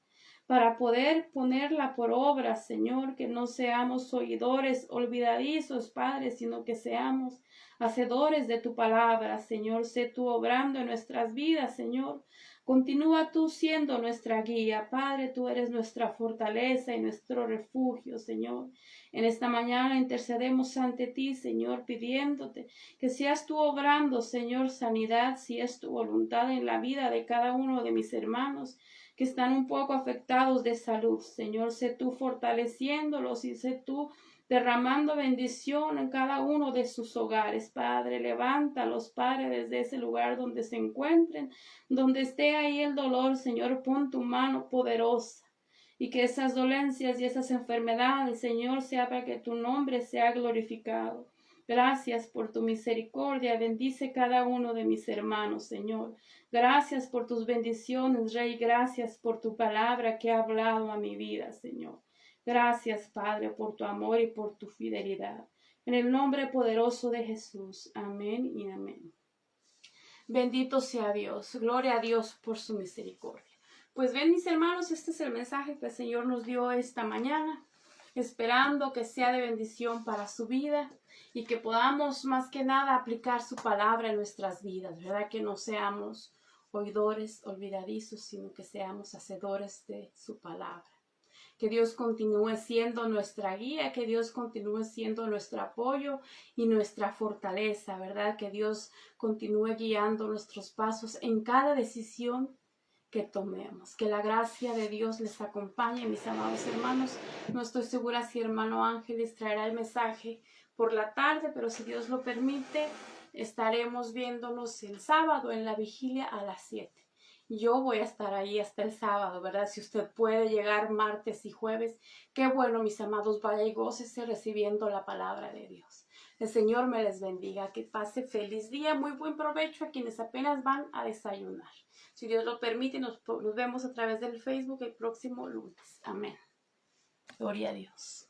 para poder ponerla por obra, Señor, que no seamos oidores olvidadizos, Padre, sino que seamos hacedores de tu palabra, Señor. Sé tú obrando en nuestras vidas, Señor. Continúa tú siendo nuestra guía, Padre. Tú eres nuestra fortaleza y nuestro refugio, Señor. En esta mañana intercedemos ante ti, Señor, pidiéndote que seas tú obrando, Señor, sanidad, si es tu voluntad en la vida de cada uno de mis hermanos que están un poco afectados de salud. Señor, sé tú fortaleciéndolos y sé tú derramando bendición en cada uno de sus hogares. Padre, levántalos, Padre, desde ese lugar donde se encuentren, donde esté ahí el dolor, Señor, pon tu mano poderosa. Y que esas dolencias y esas enfermedades, Señor, sea para que tu nombre sea glorificado. Gracias por tu misericordia. Bendice cada uno de mis hermanos, Señor. Gracias por tus bendiciones, Rey. Gracias por tu palabra que ha hablado a mi vida, Señor. Gracias, Padre, por tu amor y por tu fidelidad. En el nombre poderoso de Jesús. Amén y amén. Bendito sea Dios. Gloria a Dios por su misericordia. Pues ven, mis hermanos, este es el mensaje que el Señor nos dio esta mañana, esperando que sea de bendición para su vida y que podamos más que nada aplicar su palabra en nuestras vidas, ¿verdad? Que no seamos oidores olvidadizos, sino que seamos hacedores de su palabra. Que Dios continúe siendo nuestra guía, que Dios continúe siendo nuestro apoyo y nuestra fortaleza, ¿verdad? Que Dios continúe guiando nuestros pasos en cada decisión que tomemos. Que la gracia de Dios les acompañe, mis amados hermanos. No estoy segura si hermano Ángeles traerá el mensaje por la tarde, pero si Dios lo permite, estaremos viéndonos el sábado en la vigilia a las 7. Yo voy a estar ahí hasta el sábado, ¿verdad? Si usted puede llegar martes y jueves, qué bueno, mis amados, vaya y gócese recibiendo la palabra de Dios. El Señor me les bendiga, que pase feliz día, muy buen provecho a quienes apenas van a desayunar. Si Dios lo permite, nos vemos a través del Facebook el próximo lunes. Amén. Gloria a Dios.